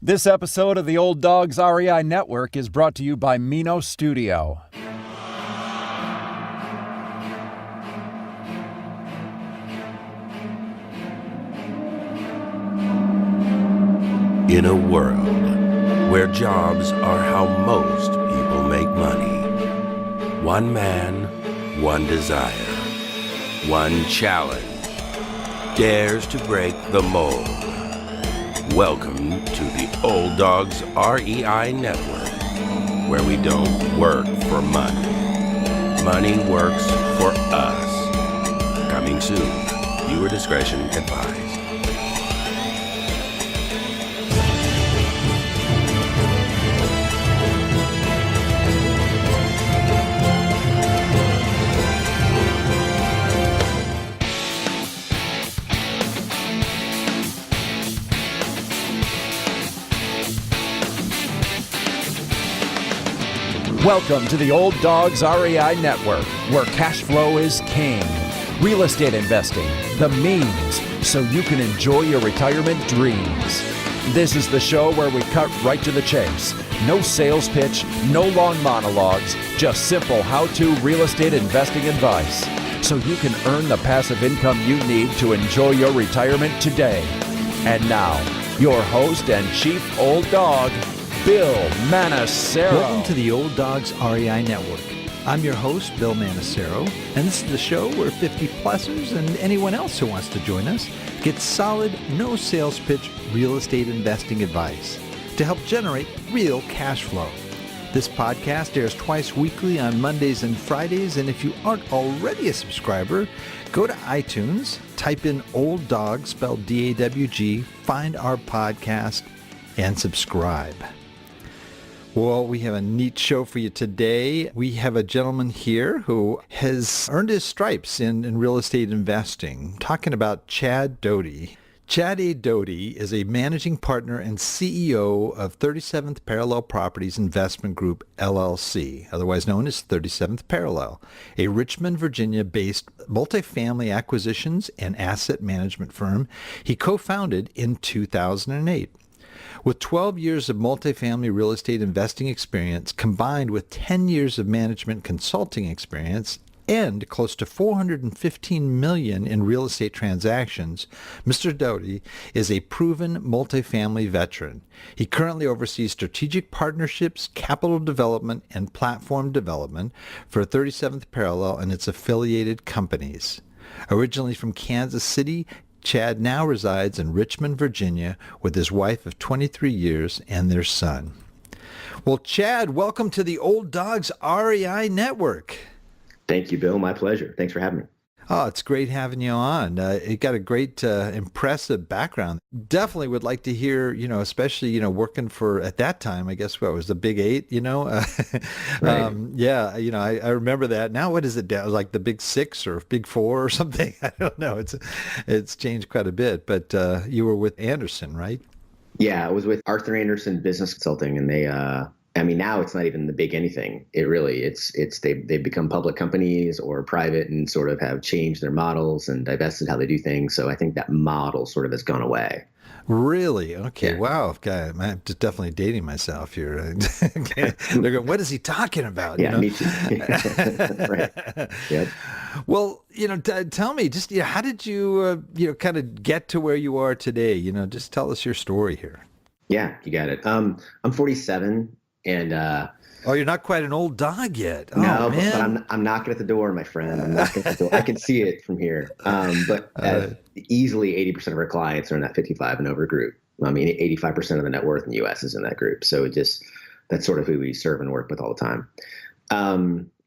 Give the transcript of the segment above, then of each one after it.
This episode of the Old Dogs REI Network is brought to you by Mino Studio. In a world where jobs are how most people make money, one man, one desire, one challenge dares to break the mold. Welcome to the Old Dogs REI Network, where we don't work for money. Money works for us. Coming soon. Viewer discretion advised. Welcome to the Old Dogs REI Network, where cash flow is king. Real estate investing, the means, so you can enjoy your retirement dreams. This is the show where we cut right to the chase. No sales pitch, no long monologues, just simple how-to real estate investing advice, so you can earn the passive income you need to enjoy your retirement today. And now, your host and chief old dog, Bill Manacero. Welcome to the Old Dogs REI Network. I'm your host, Bill Manacero, and this is the show where 50-plussers and anyone else who wants to join us get solid, no sales pitch real estate investing advice to help generate real cash flow. This podcast airs twice weekly on Mondays and Fridays, and if you aren't already a subscriber, go to iTunes, type in Old Dog, spelled D-A-W-G, find our podcast, and subscribe. Well, we have a neat show for you today. We have a gentleman here who has earned his stripes in real estate investing, talking about Chad Doty. Chad A. Doty is a managing partner and CEO of 37th Parallel Properties Investment Group, LLC, otherwise known as 37th Parallel, a Richmond, Virginia-based multifamily acquisitions and asset management firm he co-founded in 2008. With 12 years of multifamily real estate investing experience combined with 10 years of management consulting experience and close to $415 million in real estate transactions, Mr. Doty is a proven multifamily veteran. He currently oversees strategic partnerships, capital development, and platform development for 37th Parallel and its affiliated companies. Originally from Kansas City, Chad now resides in Richmond, Virginia, with his wife of 23 years and their son. Well, Chad, welcome to the Old Dogs REI Network. Thank you, Bill. My pleasure. Thanks for having me. Oh, it's great having you on. You got a great, impressive background. Definitely would like to hear, especially, working for, at that time, I guess, what was the Big Eight, Right. Yeah, I remember that. Now, what is it now? Like the Big Six or Big Four or something? I don't know. It's changed quite a bit, but you were with Anderson, right? Yeah, I was with Arthur Anderson Business Consulting, and they, now it's not even the big anything. They've become public companies or private and sort of have changed their models and divested how they do things. So I think that model sort of has gone away. Really? Okay. Yeah. Wow. God, I'm just definitely dating myself here. They're going, what is he talking about? Yeah, me too. Right. Yep. Well, tell me, just how did you, kind of get to where you are today? Just tell us your story here. Yeah, you got it. I'm 47, and oh, you're not quite an old dog yet. Oh, no, man. but I'm knocking at the door, my friend. I'm knocking at the door. I can see it from here. But easily 80% of our clients are in that 55 and over group. 85% of the net worth in the U.S. is in that group. So that's sort of who we serve and work with all the time.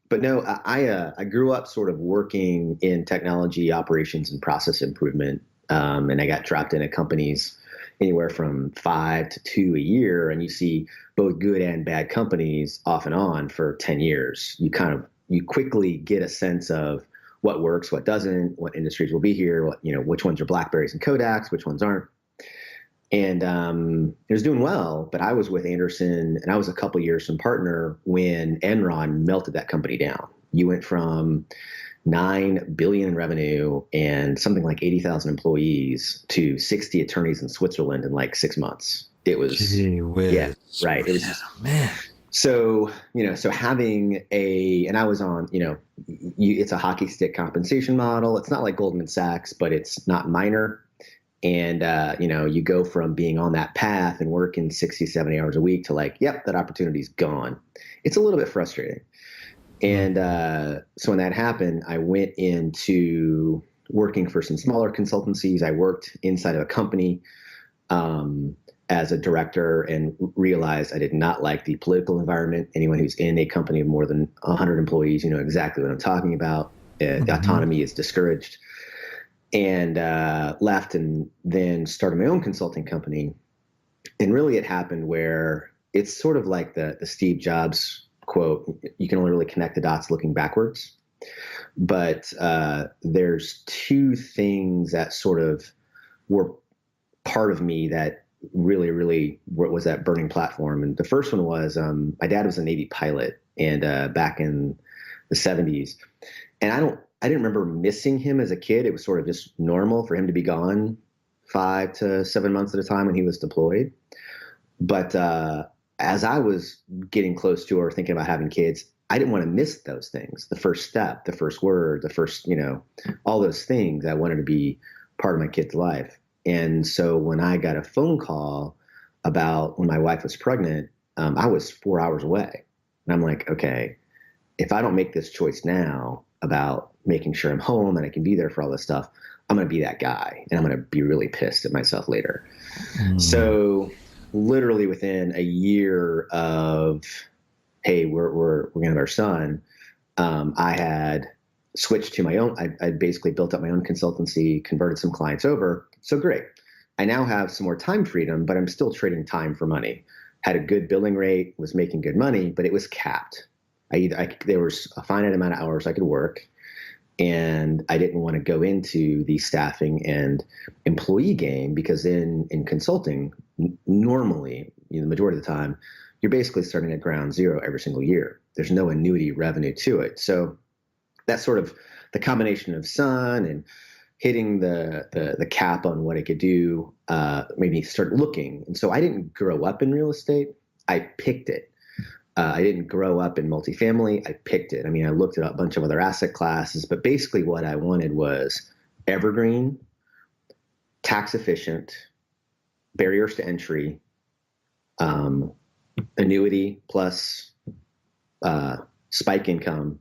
But no, I grew up sort of working in technology operations and process improvement, and I got dropped into companies anywhere from 5 to 2 a year, and you see both good and bad companies off and on for 10 years. You quickly get a sense of what works, what doesn't, what industries will be here, which ones are BlackBerries and Kodaks, which ones aren't. And it was doing well, but I was with Anderson, and I was a couple years from partner when Enron melted that company down. You went from $9 billion in revenue and something like 80,000 employees to 60 attorneys in Switzerland in like 6 months. It was, Gee whiz. yeah, right. It was Yeah, just, man. so, so having and I was on, it's a hockey stick compensation model. It's not like Goldman Sachs, but it's not minor. And, you go from being on that path and working 60, 70 hours a week to like, yep, that opportunity's gone. It's a little bit frustrating. And so when that happened, I went into working for some smaller consultancies. I worked inside of a company as a director and realized I did not like the political environment. Anyone who's in a company of more than 100 employees, you know exactly what I'm talking about. Autonomy is discouraged. And left and then started my own consulting company. And really it happened where it's sort of like the Steve Jobs quote, you can only really connect the dots looking backwards. But there's two things that sort of were part of me that really, really was that burning platform. And the first one was my dad was a Navy pilot and back in the 70s. And I didn't remember missing him as a kid. It was sort of just normal for him to be gone 5 to 7 months at a time when he was deployed. But as I was getting close to or thinking about having kids, I didn't want to miss those things. The first step, the first word, the first, all those things. I wanted to be part of my kid's life. And so when I got a phone call about when my wife was pregnant, I was 4 hours away. And I'm like, okay, if I don't make this choice now about making sure I'm home and I can be there for all this stuff, I'm going to be that guy and I'm going to be really pissed at myself later. So literally within a year of, hey, we're going to have our son, I had switched to my own. I basically built up my own consultancy, converted some clients over. So great. I now have some more time freedom, but I'm still trading time for money. Had a good billing rate, was making good money, but it was capped. There was a finite amount of hours I could work, and I didn't want to go into the staffing and employee game because in consulting, normally, the majority of the time, you're basically starting at ground zero every single year. There's no annuity revenue to it. So that's sort of the combination of son and hitting the cap on what it could do made me start looking. And so I didn't grow up in real estate. I picked it. I didn't grow up in multifamily. I picked it. I mean, I looked at a bunch of other asset classes, but basically what I wanted was evergreen, tax efficient, barriers to entry, annuity plus spike income,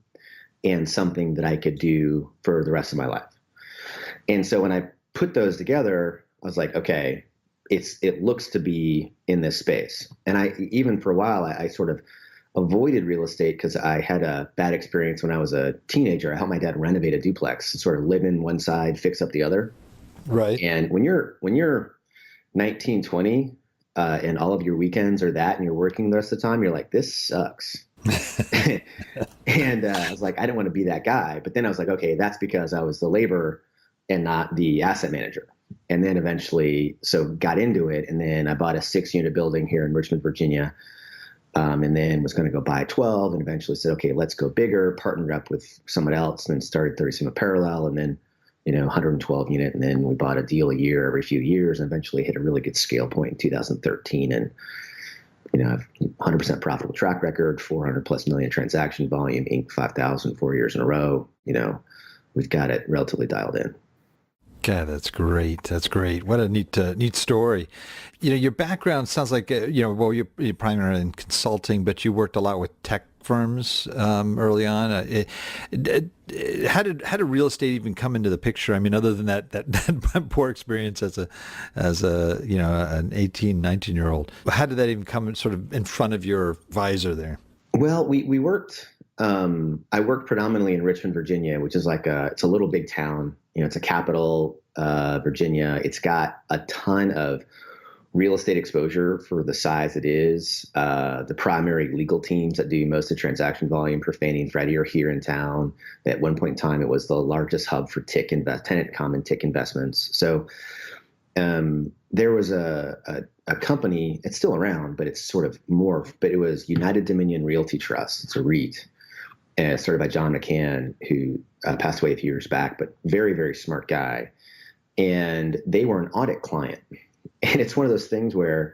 and something that I could do for the rest of my life. And so when I put those together, I was like, okay, it looks to be in this space. And even for a while, I sort of avoided real estate because I had a bad experience when I was a teenager. I helped my dad renovate a duplex, sort of live in one side, fix up the other. Right. And when you're 19, 20, and all of your weekends are that, and you're working the rest of the time, you're like, this sucks. And I was like, I didn't want to be that guy. But then I was like, okay, that's because I was the laborer and not the asset manager. And then eventually, so got into it. And then I bought a 6-unit building here in Richmond, Virginia. And then was going to go buy 12 and eventually said, okay, let's go bigger, partnered up with someone else, and then started 30 Sigma Parallel, and then, 112 unit. And then we bought a deal a year every few years and eventually hit a really good scale point in 2013. And, I've 100% profitable track record, 400 plus million transaction volume, Inc. 5,000, 4 years in a row. We've got it relatively dialed in. God, that's great. That's great. What a neat story. Your background sounds like, well, you're primarily in consulting, but you worked a lot with tech firms early on. How did real estate even come into the picture? I mean, other than that poor experience as an 18, 19-year-old, how did that even come sort of in front of your visor there? Well, we worked. I worked predominantly in Richmond, Virginia, which is it's a little big town. It's a capital, Virginia. It's got a ton of real estate exposure for the size it is. The primary legal teams that do most of the transaction volume for Fannie and Freddie are here in town. At one point in time, it was the largest hub for tenant common TIC investments. So there was a company, it's still around, but it's sort of morphed, but it was United Dominion Realty Trust. It's a REIT. Started by John McCann, who passed away a few years back, but very, very smart guy. And they were an audit client. And it's one of those things where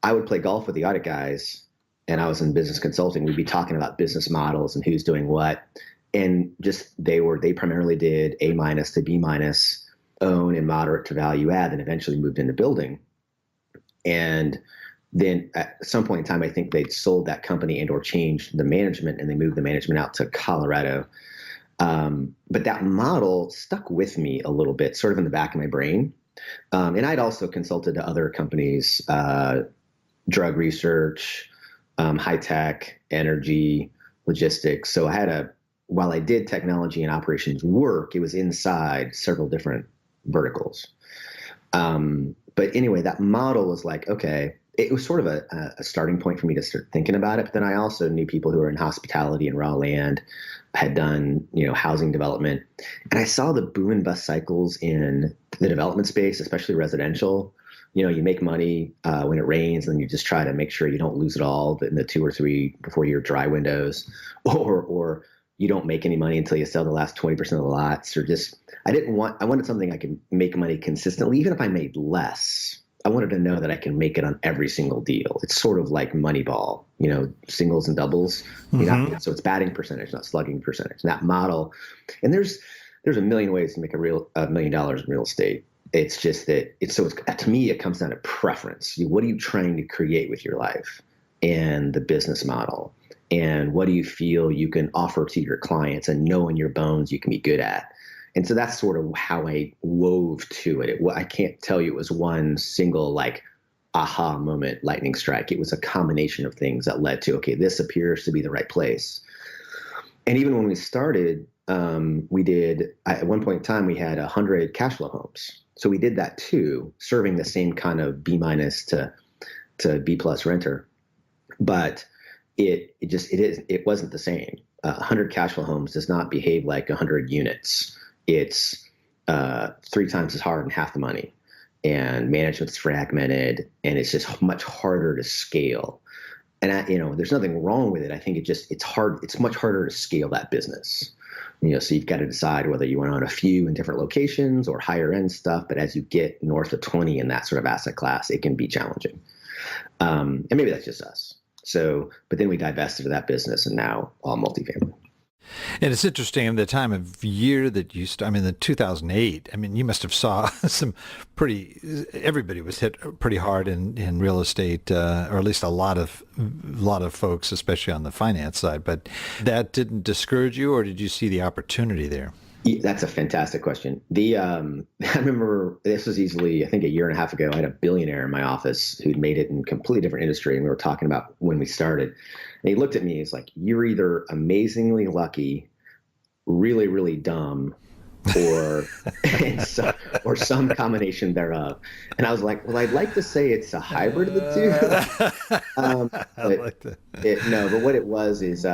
I would play golf with the audit guys, and I was in business consulting. We'd be talking about business models and who's doing what. And just they primarily did A- to B-, own and moderate to value add, and eventually moved into building. And then at some point in time, I think they'd sold that company and or changed the management, and they moved the management out to Colorado. But that model stuck with me a little bit, sort of in the back of my brain. And I'd also consulted to other companies, drug research, high tech, energy, logistics. So while I did technology and operations work, it was inside several different verticals. But anyway, that model was like, okay, it was sort of a starting point for me to start thinking about it. But then I also knew people who were in hospitality and raw land, had done, housing development. And I saw the boom and bust cycles in the development space, especially residential. You make money when it rains, and you just try to make sure you don't lose it all in the 2 or 3 or 4 year dry windows, or you don't make any money until you sell the last 20% of the lots, or just, I wanted something I could make money consistently, even if I made less. I wanted to know that I can make it on every single deal. It's sort of like Moneyball, singles and doubles. So it's batting percentage, not slugging percentage. And that model, and there's a million ways to make $1 million in real estate. It's just that to me, it comes down to preference. What are you trying to create with your life and the business model? And what do you feel you can offer to your clients and know in your bones you can be good at? And so that's sort of how I wove to it. I can't tell you it was one single aha moment, lightning strike. It was a combination of things that led to, okay, this appears to be the right place. And even when we started, at one point in time, we had 100 cash flow homes. So we did that too, serving the same kind of B- to B+ renter. But it wasn't the same. 100 cash flow homes does not behave like 100 units. It's 3 times as hard and half the money, and management's fragmented, and it's just much harder to scale. And there's nothing wrong with it. I think it's hard. It's much harder to scale that business. So you've got to decide whether you want to own a few in different locations or higher end stuff. But as you get north of 20 in that sort of asset class, it can be challenging. And maybe that's just us. So, but then we divested of that business, and now all multifamily. And it's interesting, the time of year that you the 2008, you must have saw everybody was hit pretty hard in real estate, or at least a lot of folks, especially on the finance side. But that didn't discourage you, or did you see the opportunity there? Yeah, that's a fantastic question. I remember this was easily, I think, 1.5 years ago. I had a billionaire in my office who'd made it in a completely different industry, and we were talking about when we started. And he looked at me. He's like, "You're either amazingly lucky, really, really dumb, or some combination thereof." And I was like, "Well, I'd like to say it's a hybrid of the two." I like that. No, but what it was is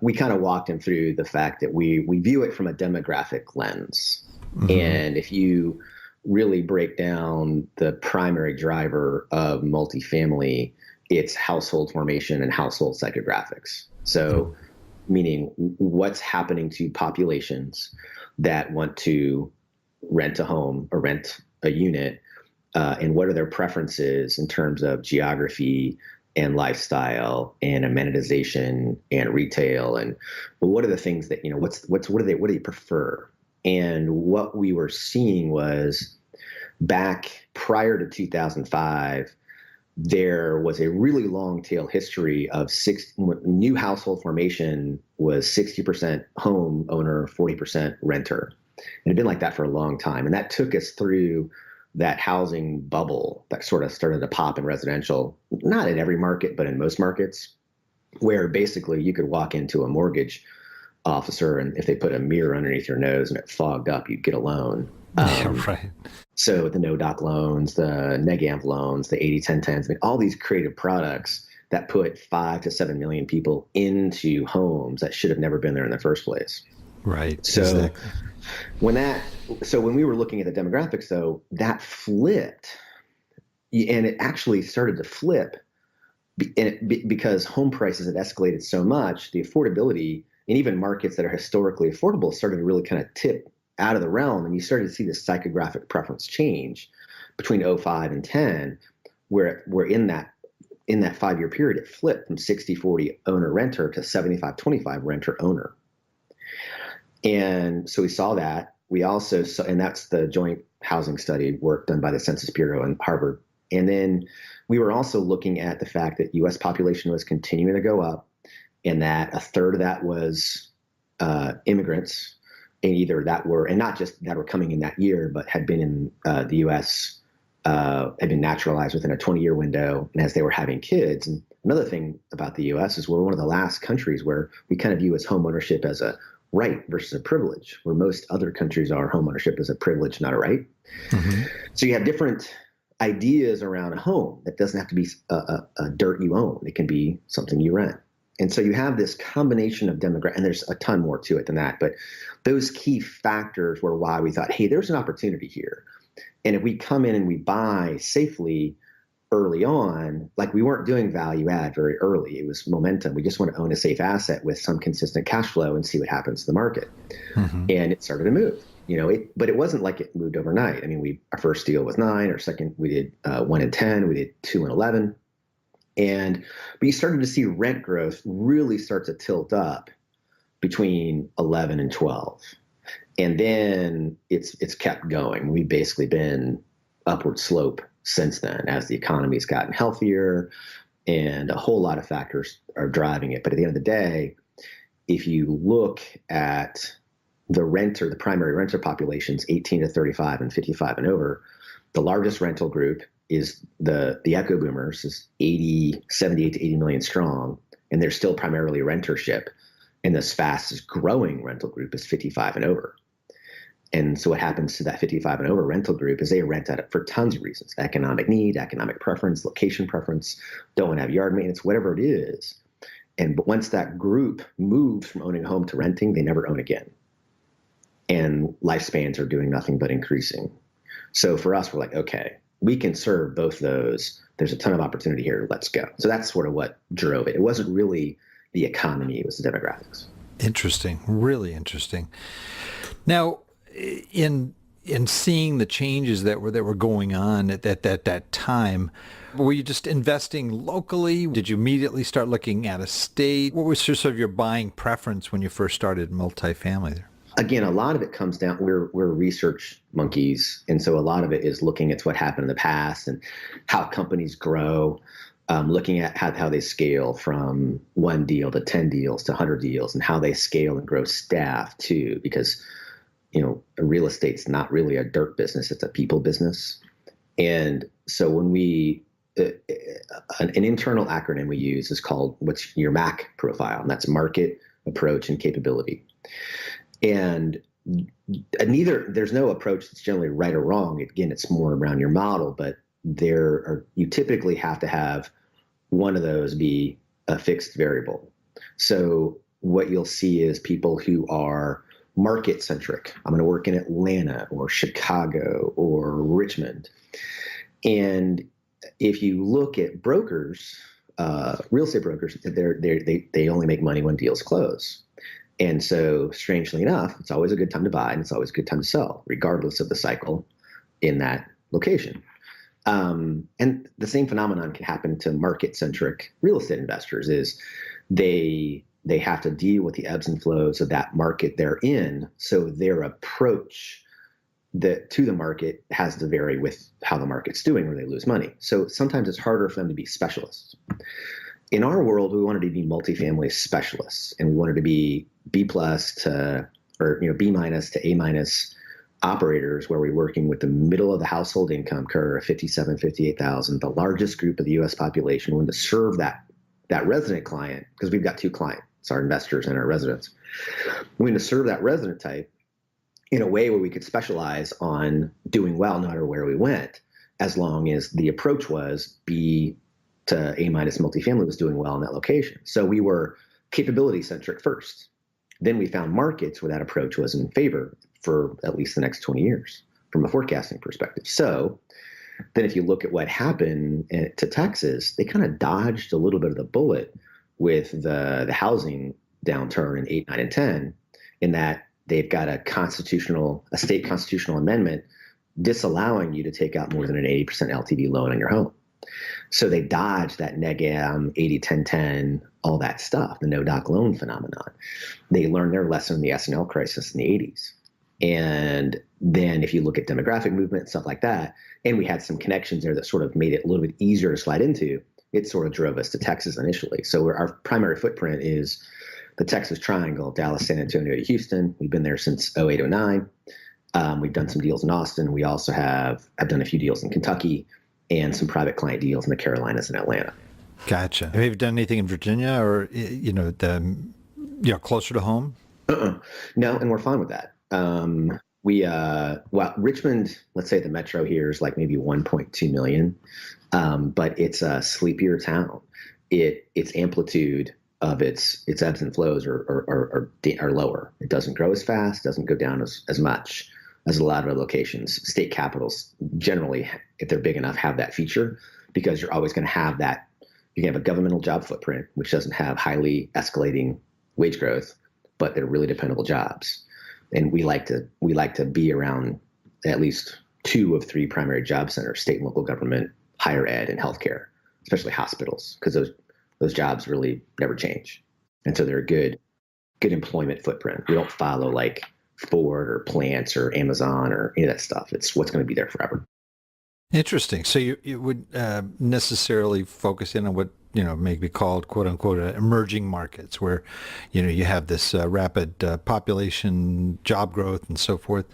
we kind of walked him through the fact that we view it from a demographic lens. Mm-hmm. And if you really break down the primary driver of multifamily, it's household formation and household psychographics. So meaning what's happening to populations that want to rent a home or rent a unit, and what are their preferences in terms of geography and lifestyle and amenitization and retail, and what are the things that, what do they prefer? And what we were seeing was, back prior to 2005, there was a really long tail history of new household formation was 60% home owner, 40% renter. It had been like that for a long time. And that took us through that housing bubble that sort of started to pop in residential, not in every market, but in most markets, where basically you could walk into a mortgage officer, and if they put a mirror underneath your nose and it fogged up, you'd get a loan. Right. So the no-doc loans, the neg-amp loans, the 80-10-10s, all these creative products that put 5 to 7 million people into homes that should have never been there in the first place. Right. So exactly. when we were looking at the demographics, though, that flipped, and it actually started to flip because home prices had escalated so much, the affordability, and even markets that are historically affordable started to really kind of tip out of the realm, and you started to see this psychographic preference change between 05 and 10, where we're in that in that 5-year period, it flipped from 60-40 owner-renter to 75-25 renter-owner. And so we saw that. We also saw, and that's the joint housing study work done by the Census Bureau and Harvard. And then we were also looking at the fact that U.S. population was continuing to go up, and that a third of that was immigrants, and either that were, and not just that were coming in that year, but had been in the U.S., had been naturalized within a 20-year window, and as they were having kids. And another thing about the U.S. is we're one of the last countries where we kind of view as home ownership as a right versus a privilege, where most other countries are home ownership as a privilege, not a right. Mm-hmm. So you have different ideas around a home. That doesn't have to be a dirt you own. It can be something you rent. And so you have this combination of demographics, and there's a ton more to it than that, but those key factors were why we thought, hey, there's an opportunity here. And if we come in and we buy safely early on, like we weren't doing value add very early. It was momentum. We just want to own a safe asset with some consistent cash flow and see what happens to the market. Mm-hmm. And it started to move, but it wasn't like it moved overnight. I mean, our first deal was 9, our second, we did 1 and 10, we did 2 and 11. But you started to see rent growth really start to tilt up between 11 and 12. And then it's kept going. We've basically been upward slope since then as the economy's gotten healthier, and a whole lot of factors are driving it. But at the end of the day, if you look at the primary renter populations, 18 to 35 and 55 and over, the largest rental group is the echo boomers, is 78 to 80 million strong, and they're still primarily rentership. And the fastest growing rental group is 55 and over. And so what happens to that 55 and over rental group is they rent out for tons of reasons: economic need, economic preference, location preference, don't want to have yard maintenance, whatever it is. But once that group moves from owning a home to renting, they never own again. And lifespans are doing nothing but increasing. So for us, we're like, okay, we can serve both those. There's a ton of opportunity here. Let's go. So that's sort of what drove it. It wasn't really the economy, it was the demographics. Interesting. Really interesting. Now, in seeing the changes that were going on at that time, were you just investing locally? Did you immediately start looking at a state? What was sort of your buying preference when you first started multifamily there? Again, a lot of it comes down, we're research monkeys. And so a lot of it is looking at what happened in the past and how companies grow, looking at how they scale from 1 deal to 10 deals to 100 deals, and how they scale and grow staff too, because real estate's not really a dirt business, it's a people business. And so when an internal acronym we use is called, what's your MAC profile, and that's market, approach, and capability. And there's no approach that's generally right or wrong. Again, it's more around your model, but you typically have to have one of those be a fixed variable. So what you'll see is people who are market centric. I'm going to work in Atlanta or Chicago or Richmond. And if you look at brokers, real estate brokers, they only make money when deals close. And so strangely enough, it's always a good time to buy and it's always a good time to sell, regardless of the cycle in that location. And the same phenomenon can happen to market-centric real estate investors. Is they have to deal with the ebbs and flows of that market they're in, so their approach to the market has to vary with how the market's doing, or they lose money. So sometimes it's harder for them to be specialists. In our world, we wanted to be multifamily specialists, and we wanted to be B+ to, or B- to A- operators, where we're working with the middle of the household income curve, 57, 58,000, the largest group of the U.S. population. We wanted to serve that resident client, because we've got 2 clients, our investors and our residents. We wanted to serve that resident type in a way where we could specialize on doing well no matter where we went, as long as the approach was B to A- multifamily was doing well in that location. So we were capability centric first. Then we found markets where that approach was in favor for at least the next 20 years from a forecasting perspective. So then if you look at what happened to Texas, they kind of dodged a little bit of the bullet with the housing downturn in 8, 9, and 10, in that they've got a state constitutional amendment disallowing you to take out more than an 80% LTV loan on your home. So they dodged that negam 80-10-10, all that stuff, the no-doc loan phenomenon. They learned their lesson in the S&L crisis in the 80s. And then if you look at demographic movement, stuff like that, and we had some connections there that sort of made it a little bit easier to slide into, it sort of drove us to Texas initially. So our primary footprint is the Texas Triangle, Dallas, San Antonio to Houston. We've been there since 08-09. We've done some deals in Austin. We also have done a few deals in Kentucky and some private client deals in the Carolinas and Atlanta. Gotcha. Have you ever done anything in Virginia or, closer to home? No, and we're fine with that. Richmond, let's say the metro here is like maybe 1.2 million, but it's a sleepier town. Its amplitude of its ebbs and flows are lower. It doesn't grow as fast, doesn't go down as much as a lot of other locations. State capitals generally, if they're big enough, have that feature because you're always going to have that. You can have a governmental job footprint, which doesn't have highly escalating wage growth, but they're really dependable jobs. And we like to be around at least 2 of 3 primary job centers: state and local government, higher ed, and healthcare, especially hospitals, because those jobs really never change. And so they're a good employment footprint. We don't follow like Ford or Plants or Amazon or any of that stuff. It's what's going to be there forever. Interesting. So you would necessarily focus in on what may be called "quote unquote" emerging markets, where you have this rapid population, job growth, and so forth.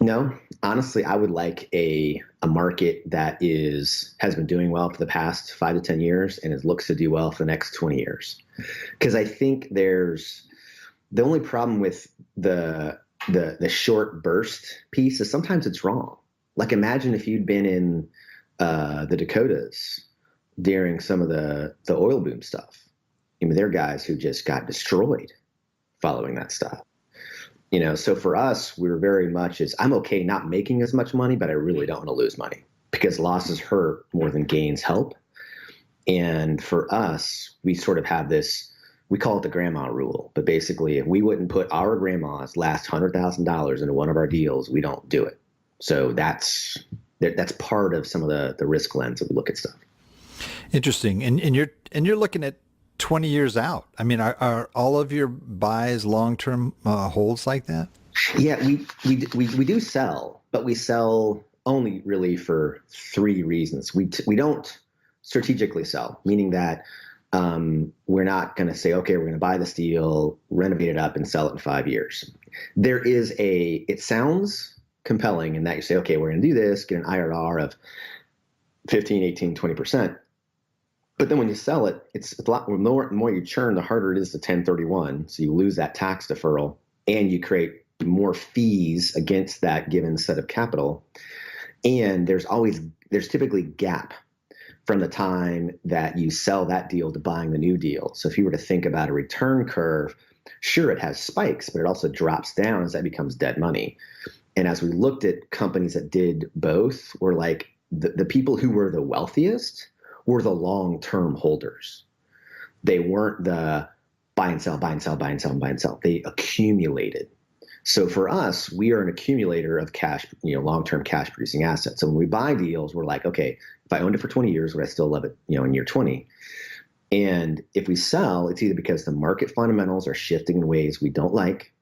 No, honestly, I would like a market that has been doing well for the past 5 to 10 years and it looks to do well for the next 20 years. Because I think there's the only problem with the short burst piece is sometimes it's wrong. Like imagine if you'd been in the Dakotas during some of the oil boom stuff. There are guys who just got destroyed following that stuff. So for us, we're very much I'm okay not making as much money, but I really don't want to lose money because losses hurt more than gains help. And for us, we sort of have this, we call it the grandma rule, but basically if we wouldn't put our grandma's last $100,000 into one of our deals, we don't do it. So that's part of some of the risk lens that we look at stuff. Interesting. And you're looking at 20 years out. I mean, are all of your buys long-term holds like that? Yeah, we do sell, but we sell only really for 3 reasons. We don't strategically sell, meaning that we're not going to say, okay, we're going to buy this deal, renovate it up, and sell it in 5 years. It sounds compelling in that you say, okay, we're going to do this, get an IRR of 15, 18, 20%. But then when you sell it, it's a lot more. The more you churn, the harder it is to 1031. So you lose that tax deferral and you create more fees against that given set of capital. And there's typically gap from the time that you sell that deal to buying the new deal. So if you were to think about a return curve, sure, it has spikes, but it also drops down as that becomes dead money. And as we looked at companies that did both, we're like the people who were the wealthiest were the long-term holders. They weren't the buy and sell, buy and sell, buy and sell, buy and sell. They accumulated. So for us, we are an accumulator of cash, long-term cash producing assets. So when we buy deals, we're like, okay, if I owned it for 20 years, would I still love it, in year 20? And if we sell, it's either because the market fundamentals are shifting in ways we don't like,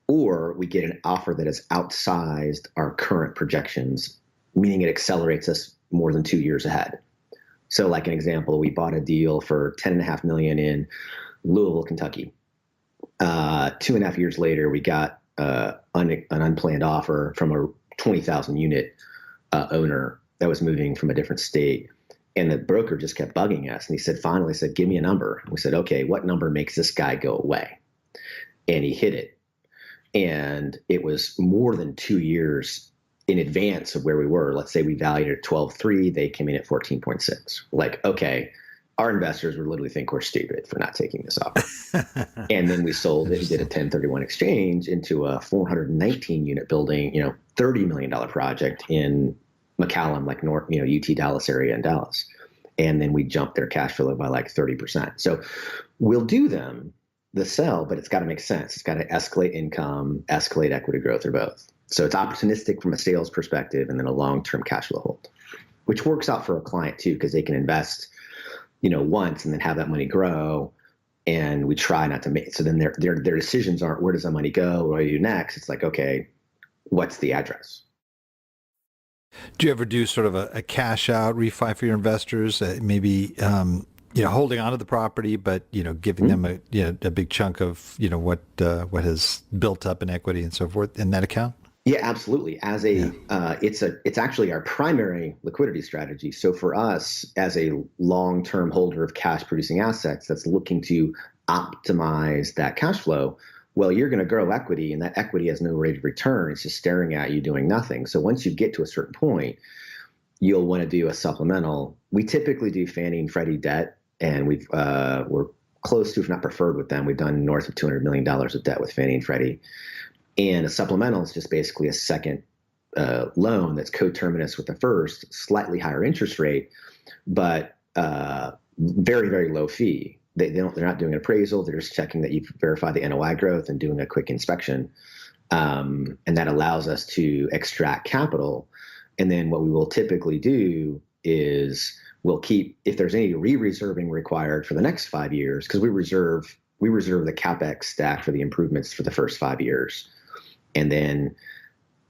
or we get an offer that is outsized our current projections, meaning it accelerates us more than 2 years ahead. So like an example, we bought a deal for $10.5 million in Louisville, Kentucky. 2.5 years later, we got an unplanned offer from a 20,000 unit owner that was moving from a different state. And the broker just kept bugging us. And he finally said, give me a number. And we said, okay, what number makes this guy go away? And he hit it. And it was more than 2 years in advance of where we were. Let's say we valued it at 12.3, they came in at 14.6. Like, okay, our investors would literally think we're stupid for not taking this offer. And then we sold it, did a 1031 exchange into a 419 unit building, $30 million project in McAllen, like North, UT Dallas area in Dallas. And then we jumped their cash flow by like 30%. So we'll do the sell, but it's got to make sense. It's got to escalate income, escalate equity growth, or both. So it's opportunistic from a sales perspective and then a long-term cash flow hold. which works out for a client too, because they can invest, once and then have that money grow. And we try not to make, so then their decisions aren't, where does that money go? What do I do next? It's like, okay, what's the address? Do you ever do sort of a cash out refi for your investors? Maybe, holding onto the property, but, giving them a big chunk of, what has built up in equity and so forth in that account? Yeah, absolutely. It's actually our primary liquidity strategy. So for us, as a long-term holder of cash producing assets that's looking to optimize that cash flow, well, you're going to grow equity, and that equity has no rate of return. It's just staring at you doing nothing. So once you get to a certain point, you'll want to do a supplemental. We typically do Fannie and Freddie debt, and we're close to, if not preferred with them. We've done north of $200 million of debt with Fannie and Freddie. And a supplemental is just basically a second loan that's coterminous with the first, slightly higher interest rate, but very, very low fee. They're not doing an appraisal. They're just checking that you've verified the NOI growth and doing a quick inspection. And that allows us to extract capital. And then what we will typically do is we'll keep, if there's any re-reserving required for the next 5 years, because we reserve the CapEx stack for the improvements for the first 5 years. And then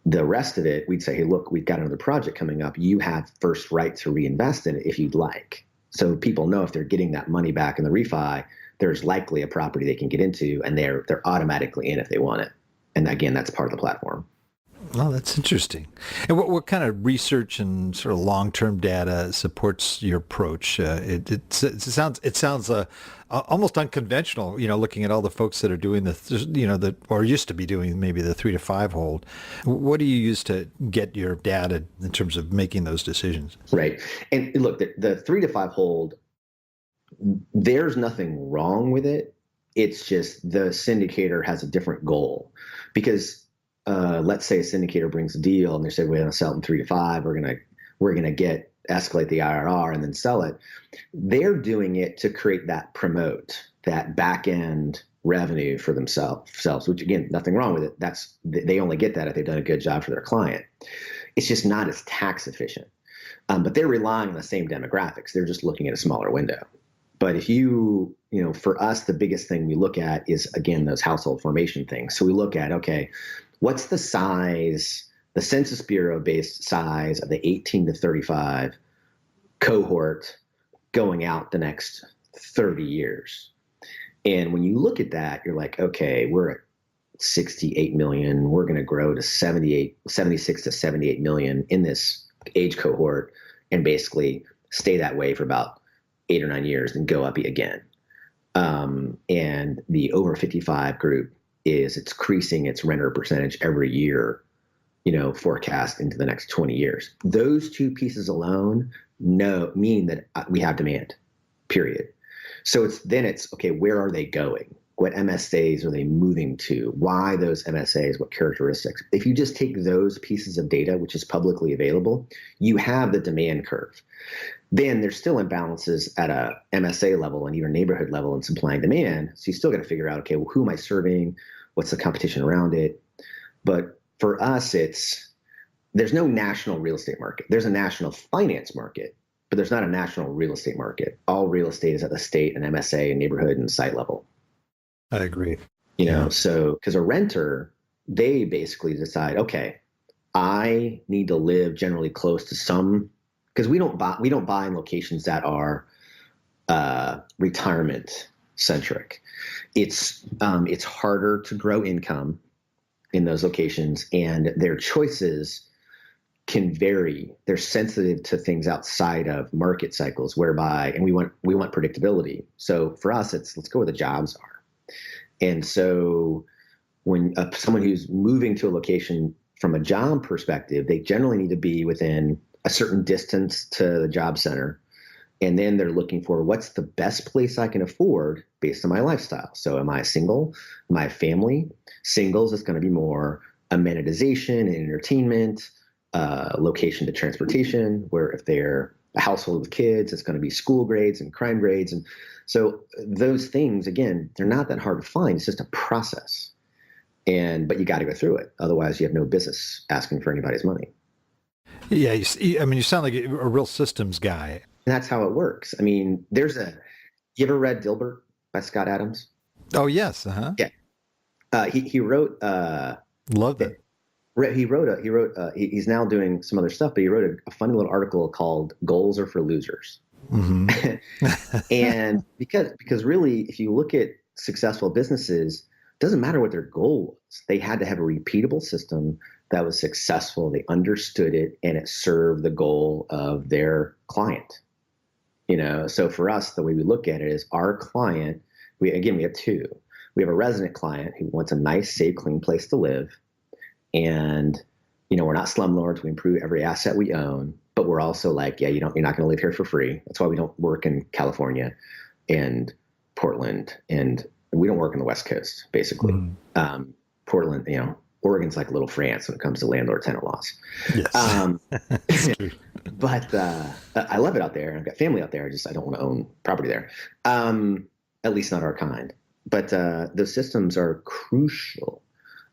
the rest of it, we'd say, hey, look, we've got another project coming up. You have first right to reinvest in it if you'd like. So people know if they're getting that money back in the refi, there's likely a property they can get into, and they're automatically in if they want it. And again, that's part of the platform. Oh, that's interesting. And what kind of research and sort of long-term data supports your approach? It sounds almost unconventional. Looking at all the folks that are doing that or used to be doing maybe the 3 to 5 hold. What do you use to get your data in terms of making those decisions? Right. And look, the 3 to 5 hold, there's nothing wrong with it. It's just the syndicator has a different goal, because let's say a syndicator brings a deal and they say, we're going to sell it in 3 to 5. We're going to escalate the IRR and then sell it. They're doing it to create that back end revenue for themselves, which again, nothing wrong with it. They only get that if they've done a good job for their client. It's just not as tax efficient. But they're relying on the same demographics. They're just looking at a smaller window. But if for us, the biggest thing we look at is, again, those household formation things. So we look at, okay, what's the size, the Census Bureau based size of the 18 to 35 cohort going out the next 30 years? And when you look at that, you're like, okay, we're at 68 million. We're going to grow to 76 to 78 million in this age cohort and basically stay that way for about 8 or 9 years and go up again. And the over 55 group it's increasing its renter percentage every year, forecast into the next 20 years. Those two pieces alone mean that we have demand, period. So it's okay, where are they going? What MSAs are they moving to? Why those MSAs? What characteristics? If you just take those pieces of data, which is publicly available, you have the demand curve. Then there's still imbalances at a MSA level and even neighborhood level in supply and demand. So you still got to figure out, okay, well, who am I serving? What's the competition around it? But for us, there's no national real estate market. There's a national finance market, but there's not a national real estate market. All real estate is at the state and MSA and neighborhood and site level. I agree. So because a renter, they basically decide, okay, I need to live generally close to some, because we don't buy in locations that are retirement centric. It's harder to grow income in those locations, and their choices can vary. They're sensitive to things outside of market cycles, and we want predictability. So for us, let's go where the jobs are. And so when someone who's moving to a location from a job perspective, they generally need to be within a certain distance to the job center. And then they're looking for, what's the best place I can afford based on my lifestyle? So am I single? Am I a family? Singles is going to be more amenitization and entertainment, location to transportation, where if they're a household with kids, it's going to be school grades and crime grades. And so those things, again, they're not that hard to find. It's just a process. But you got to go through it. Otherwise, you have no business asking for anybody's money. Yeah, I mean, you sound like a real systems guy. And that's how it works. I mean, you ever read Dilbert by Scott Adams? Oh, yes. Uh-huh. Yeah. He wrote, Love that. he's now doing some other stuff, but he wrote a funny little article called Goals Are for Losers. Hmm. And because really, if you look at successful businesses, it doesn't matter what their goal was. They had to have a repeatable system that was successful. They understood it and it served the goal of their client. So for us, the way we look at it is our client, we have two. We have a resident client who wants a nice, safe, clean place to live. And, we're not slumlords. We improve every asset we own, but we're also like, yeah, you're not going to live here for free. That's why we don't work in California and Portland, and we don't work on the West Coast, basically. Portland, Oregon's like little France when it comes to landlord-tenant laws. Yes. But I love it out there. I've got family out there. I don't want to own property there, at least not our kind. But those systems are crucial.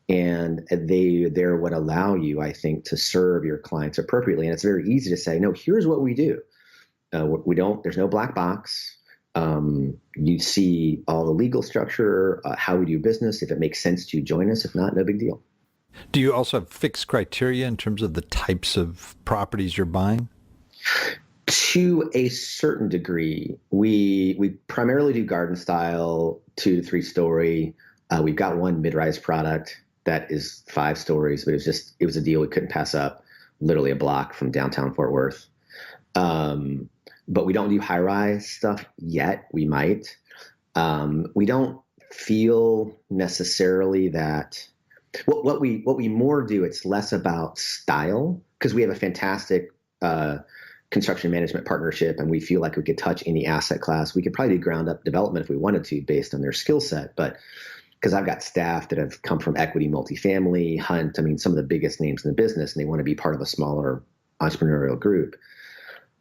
And they're what allow you, I think, to serve your clients appropriately. And it's very easy to say, no, here's what we do. There's no black box. You see all the legal structure, how we do business. If it makes sense to you, join us. If not, no big deal. Do you also have fixed criteria in terms of the types of properties you're buying? To a certain degree, we primarily do garden style, 2 to 3 story. We've got one mid-rise product that is 5 stories, but it was a deal we couldn't pass up, literally a block from downtown Fort Worth. But we don't do high-rise stuff yet. We might. We don't feel necessarily that what we more do, it's less about style, because we have a fantastic construction management partnership, and we feel like we could touch any asset class. We could probably do ground up development if we wanted to based on their skill set, but because I've got staff that have come from Equity, multifamily, Hunt, some of the biggest names in the business, and they want to be part of a smaller entrepreneurial group.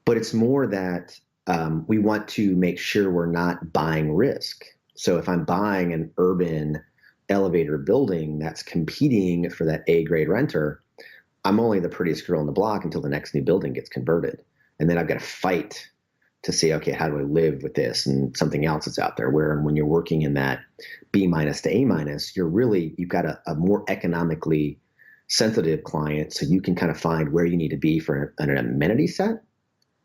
But it's more that we want to make sure we're not buying risk. So if I'm buying an urban elevator building that's competing for that A-grade renter, I'm only the prettiest girl on the block until the next new building gets converted. And then I've got to fight to say, okay, how do I live with this and something else that's out there? Where when you're working in that B- to A-, you've got a more economically sensitive client, so you can kind of find where you need to be for an amenity set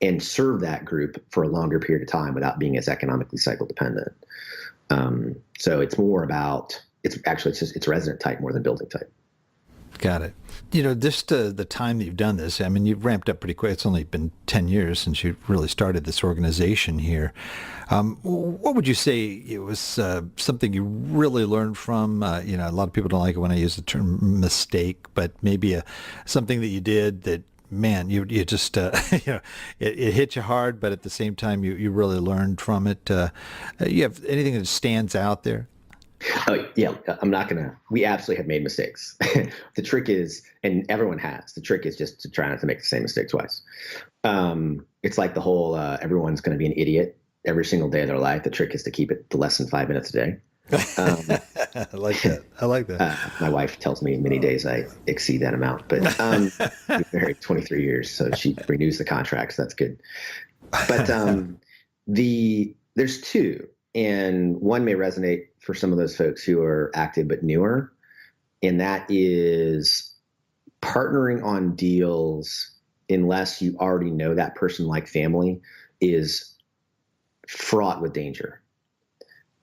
and serve that group for a longer period of time without being as economically cycle dependent. So it's more about, it's resident type more than building type. Got it. Just the time that you've done this, you've ramped up pretty quick. It's only been 10 years since you really started this organization here. What would you say it was something you really learned from? A lot of people don't like it when I use the term mistake, but maybe something that you did that, man, you just, it hit you hard, but at the same time, you really learned from it. You have anything that stands out there? Yeah, we absolutely have made mistakes. The trick is, and everyone has, the trick is just to try not to make the same mistake twice. It's like the whole, everyone's going to be an idiot every single day of their life. The trick is to keep it to less than 5 minutes a day. I like that. My wife tells me many days I exceed that amount, but we've been married 23 years, so she renews the contract, so that's good. But there's two, and one may resonate for some of those folks who are active but newer, and that is partnering on deals unless you already know that person like family is fraught with danger,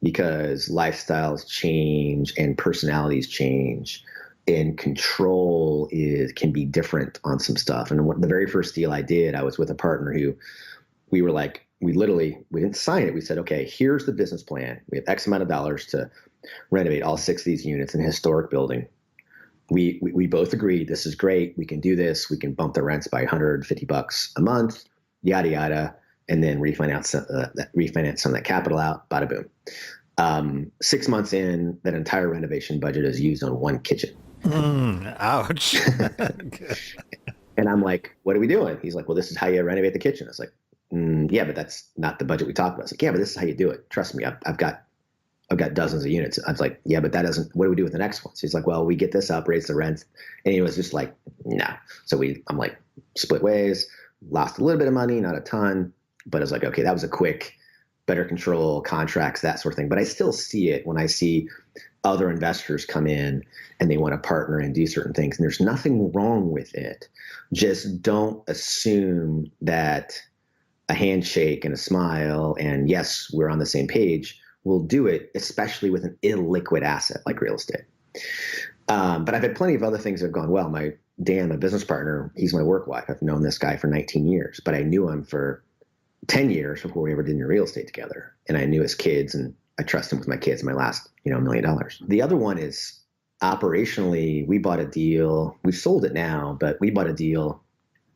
because lifestyles change and personalities change, and control can be different on some stuff. And the very first deal I did, I was with a partner who we were like, we didn't sign it. We said, okay, here's the business plan. We have X amount of dollars to renovate all 6 of these units in a historic building. We both agreed, this is great. We can do this. We can bump the rents by $150 a month, yada, yada, and then refinance some of that capital out, bada boom. 6 months in, that entire renovation budget is used on one kitchen. Ouch. And I'm like, what are we doing? He's like, well, this is how you renovate the kitchen. I was like, yeah, but that's not the budget we talked about. I was like, yeah, but this is how you do it. Trust me, I've got I've got dozens of units. I was like, yeah, but that doesn't, what do we do with the next one? So he's like, well, we get this up, raise the rent. And he was just like, no. So I'm like, split ways, lost a little bit of money, not a ton, but I was like, okay, that was a quick, better control, contracts, that sort of thing. But I still see it when I see other investors come in and they want to partner and do certain things. And there's nothing wrong with it. Just don't assume that a handshake and a smile and yes, we're on the same page will do it, especially with an illiquid asset like real estate. But I've had plenty of other things that have gone well. Dan, my business partner, he's my work wife. I've known this guy for 19 years, but I knew him for 10 years before we ever did any real estate together. And I knew his kids, and I trust him with my kids, my last, $1 million. The other one is operationally, we bought a deal. We've sold it now, but we bought a deal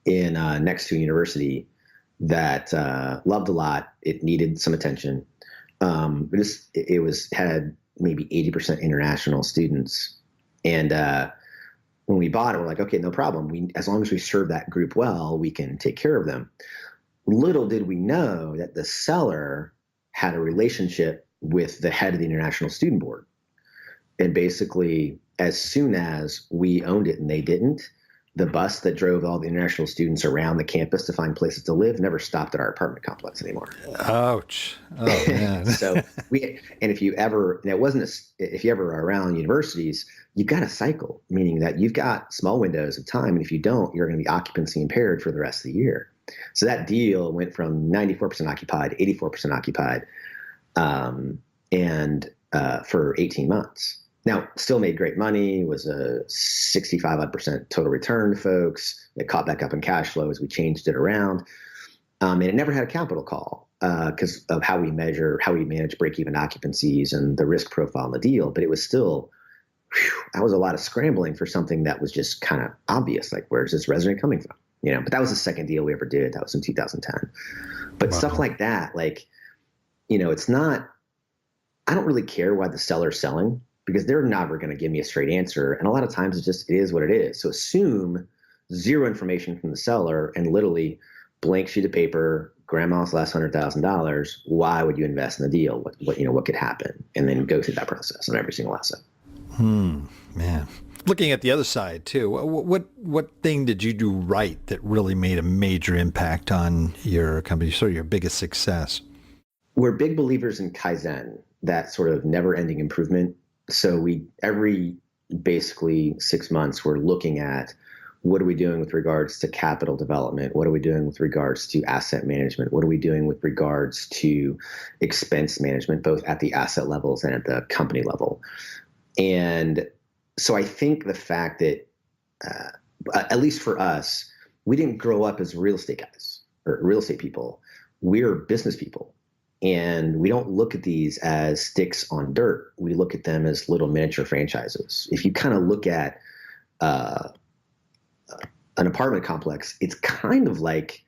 in next to a university that loved a lot. It needed some attention. It had maybe 80% international students. And when we bought it, we're like, okay, no problem. As long as we serve that group well, we can take care of them. Little did we know that the seller had a relationship with the head of the International Student Board. And basically, as soon as we owned it and they didn't, the bus that drove all the international students around the campus to find places to live never stopped at our apartment complex anymore. Ouch. Oh, man. So if you ever are around universities, you've got a cycle, meaning that you've got small windows of time. And if you don't, you're going to be occupancy impaired for the rest of the year. So that deal went from 94% occupied, 84% occupied, for 18 months. Now, still made great money, was a 65% total return to folks. It caught back up in cash flow as we changed it around. And it never had a capital call because of how we manage break-even occupancies and the risk profile in the deal. But it was still, that was a lot of scrambling for something that was just kind of obvious. Like, where's this resident coming from? But that was the second deal we ever did. That was in 2010. But wow. Stuff like that, it's not, I don't really care why the seller's selling, because they're never going to give me a straight answer. And a lot of times it is what it is. So assume zero information from the seller and literally blank sheet of paper, grandma's last $100,000. Why would you invest in the deal? What could happen? And then go through that process on every single asset. Man. Looking at the other side too, what thing did you do right that really made a major impact on your company, sort of your biggest success? We're big believers in Kaizen, that sort of never-ending improvement. So every basically 6 months, we're looking at what are we doing with regards to capital development? What are we doing with regards to asset management? What are we doing with regards to expense management, both at the asset levels and at the company level? And so I think the fact that, at least for us, we didn't grow up as real estate guys or real estate people. We're business people. And we don't look at these as sticks on dirt. We look at them as little miniature franchises. If you kind of look at an apartment complex, it's kind of like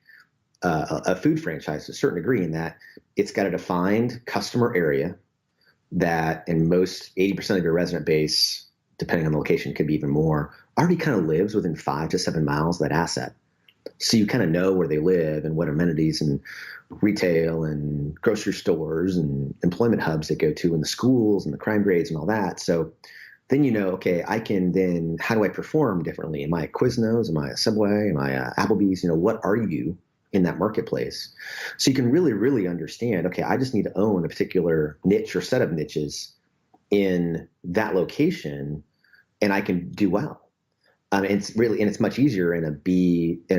a food franchise to a certain degree, in that it's got a defined customer area that, in most 80% of your resident base, depending on the location, could be even more, already kind of lives within 5 to 7 miles of that asset. So you kind of know where they live and what amenities and retail and grocery stores and employment hubs they go to, and the schools and the crime grades and all that. So then okay, how do I perform differently? Am I a Quiznos? Am I a Subway? Am I a Applebee's? What are you in that marketplace? So you can really, really understand, okay, I just need to own a particular niche or set of niches in that location, and I can do well. It's much easier in an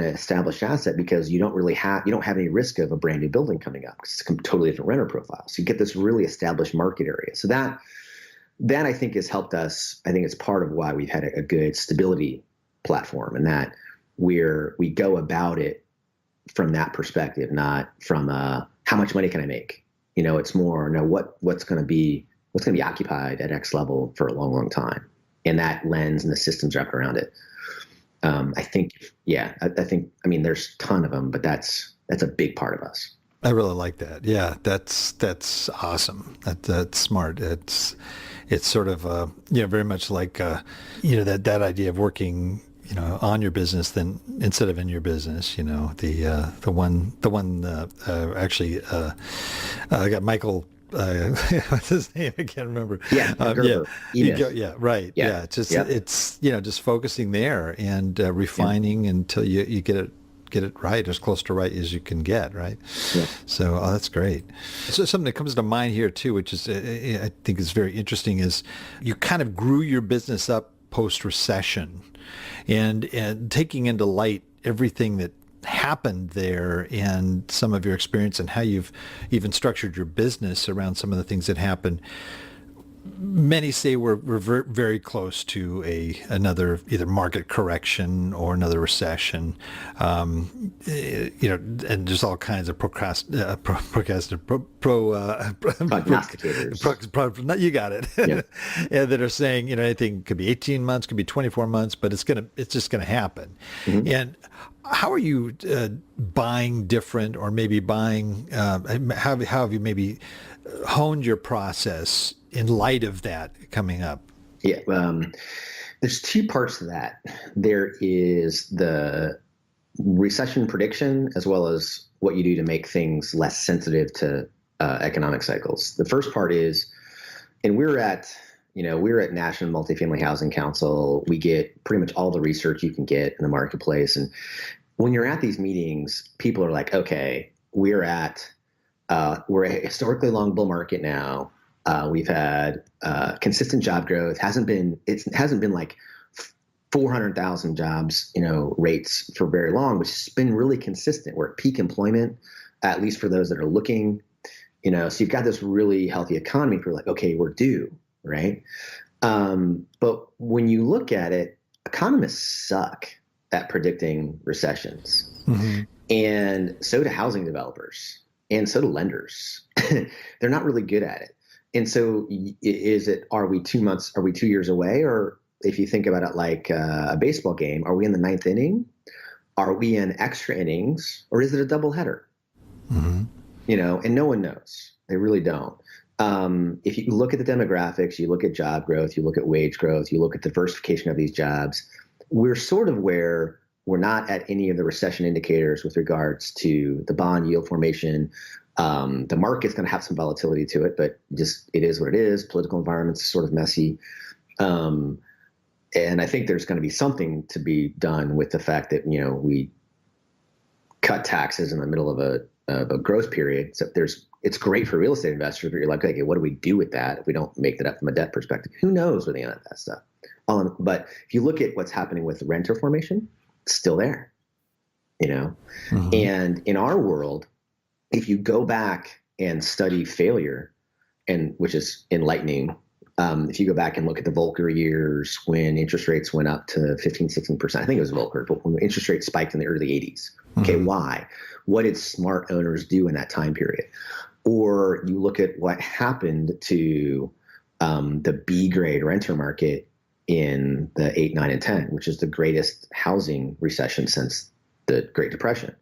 established asset, because you don't have any risk of a brand new building coming up, because it's a totally different renter profile. So you get this really established market area. So that I think has helped us. I think it's part of why we've had a good stability platform, and that we go about it from that perspective, not from how much money can I make. It's more what's going to be occupied at X level for a long, long time. And that lens and the systems wrapped around it. I think there's a ton of them, but that's a big part of us. I really like that. Yeah, that's awesome. That's smart. It's sort of very much like that idea of working on your business than instead of in your business. I got Michael what's his name? I can't remember. Yeah, Gerber, Enos. Yeah, right. Yeah, Yeah, yeah. it's just focusing there and refining until you get it right, as close to right as you can get, right? Yeah. So that's great. So something that comes to mind here too, which is I think is very interesting, is you kind of grew your business up post-recession, and taking into light everything that happened there and some of your experience and how you've even structured your business around some of the things that happened. Many say we're very close to another either market correction or another recession. And there's all kinds of prognosticators. You got it. Yeah. Yeah, that are saying, anything could be 18 months, could be 24 months, but it's just gonna happen. Mm-hmm. And how are you buying different, or maybe buying? How have you maybe honed your process in light of that coming up? Yeah, there's two parts to that. There is the recession prediction, as well as what you do to make things less sensitive to economic cycles. The first part is, and we're at National Multifamily Housing Council. We get pretty much all the research you can get in the marketplace. And when you're at these meetings, people are like, okay, we're a historically long bull market now. We've had consistent job growth. It hasn't been like 400,000 jobs, rates for very long, which has been really consistent. We're at peak employment, at least for those that are looking, so you've got this really healthy economy. People are like, okay, we're due, right? But when you look at it, economists suck at predicting recessions. Mm-hmm. And so do housing developers, and so do lenders. They're not really good at it. And so are we 2 years away? Or if you think about it like a baseball game, are we in the ninth inning? Are we in extra innings? Or is it a doubleheader? Mm-hmm. And no one knows. They really don't. If you look at the demographics, you look at job growth, you look at wage growth, you look at diversification of these jobs, we're sort of where we're not at any of the recession indicators with regards to the bond yield formation. The market's going to have some volatility to it, but just it is what it is. Political environment's sort of messy. And I think there's going to be something to be done with the fact that, we cut taxes in the middle of a growth period. So it's great for real estate investors, but you're like, okay, what do we do with that if we don't make that up from a debt perspective? Who knows where they end up that stuff? But if you look at what's happening with renter formation, it's still there, Mm-hmm. And in our world, if you go back and study failure, and which is enlightening, if you go back and look at the Volcker years when interest rates went up to 15-16%, I think it was Volcker, but when interest rates spiked in the early 80s. Okay, mm-hmm. Why? What did smart owners do in that time period? Or you look at what happened to the B grade renter market in the 8, 9, and 10, which is the greatest housing recession since the Great Depression.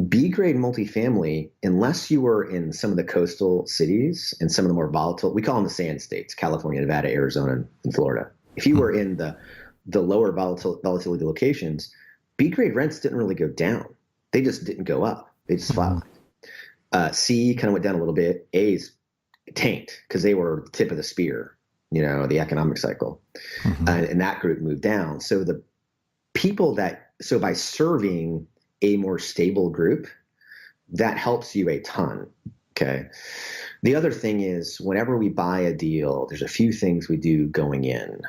B-grade multifamily, unless you were in some of the coastal cities and some of the more volatile, we call them the sand states, California, Nevada, Arizona, and Florida. If you were in the lower volatility locations, B-grade rents didn't really go down. They just didn't go up. They just flatlined. C kind of went down a little bit. A's tanked because they were the tip of the spear, the economic cycle. Mm-hmm. And that group moved down. So by serving a more stable group, that helps you a ton. Okay. The other thing is, whenever we buy a deal, there's a few things we do going in.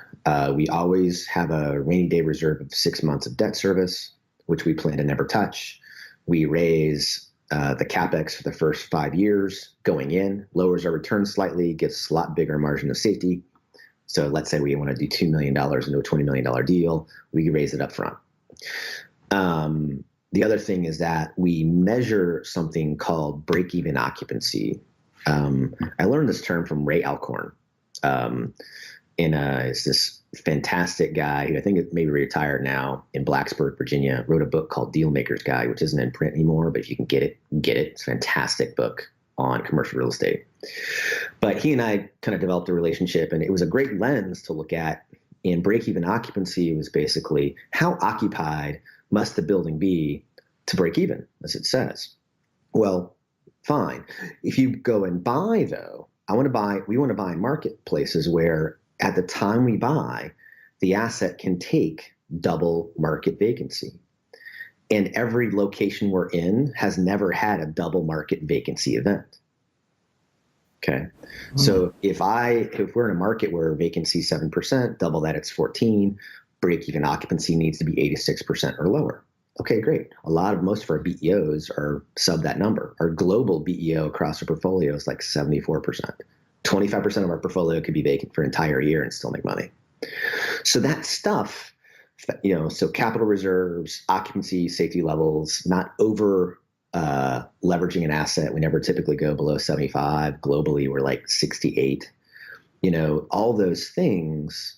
We always have a rainy day reserve of 6 months of debt service, which we plan to never touch. We raise the CapEx for the first 5 years going in, lowers our return slightly, gives us a lot bigger margin of safety. So let's say we want to do $2 million into a $20 million deal, we can raise it up front. The other thing is that we measure something called break-even occupancy. I learned this term from Ray Alcorn. It's this fantastic guy who I think is maybe retired now in Blacksburg, Virginia, wrote a book called Deal Maker's Guide, which isn't in print anymore, but if you can get it, get it. It's a fantastic book on commercial real estate. But he and I kind of developed a relationship, and it was a great lens to look at. And break-even occupancy was basically how occupied must the building be to break even, as it says. Well, fine. If you go and buy, though, we want to buy in marketplaces where at the time we buy, the asset can take double market vacancy. And every location we're in has never had a double market vacancy event. Okay. So if we're in a market where vacancy is 7%, double that, it's 14, break-even occupancy needs to be 86% or lower. Okay, great. Most of our BEOs are sub that number. Our global BEO across our portfolio is like 74%. 25% of our portfolio could be vacant for an entire year and still make money. So that stuff, so capital reserves, occupancy, safety levels, not over leveraging an asset. We never typically go below 75. Globally, we're like 68. All those things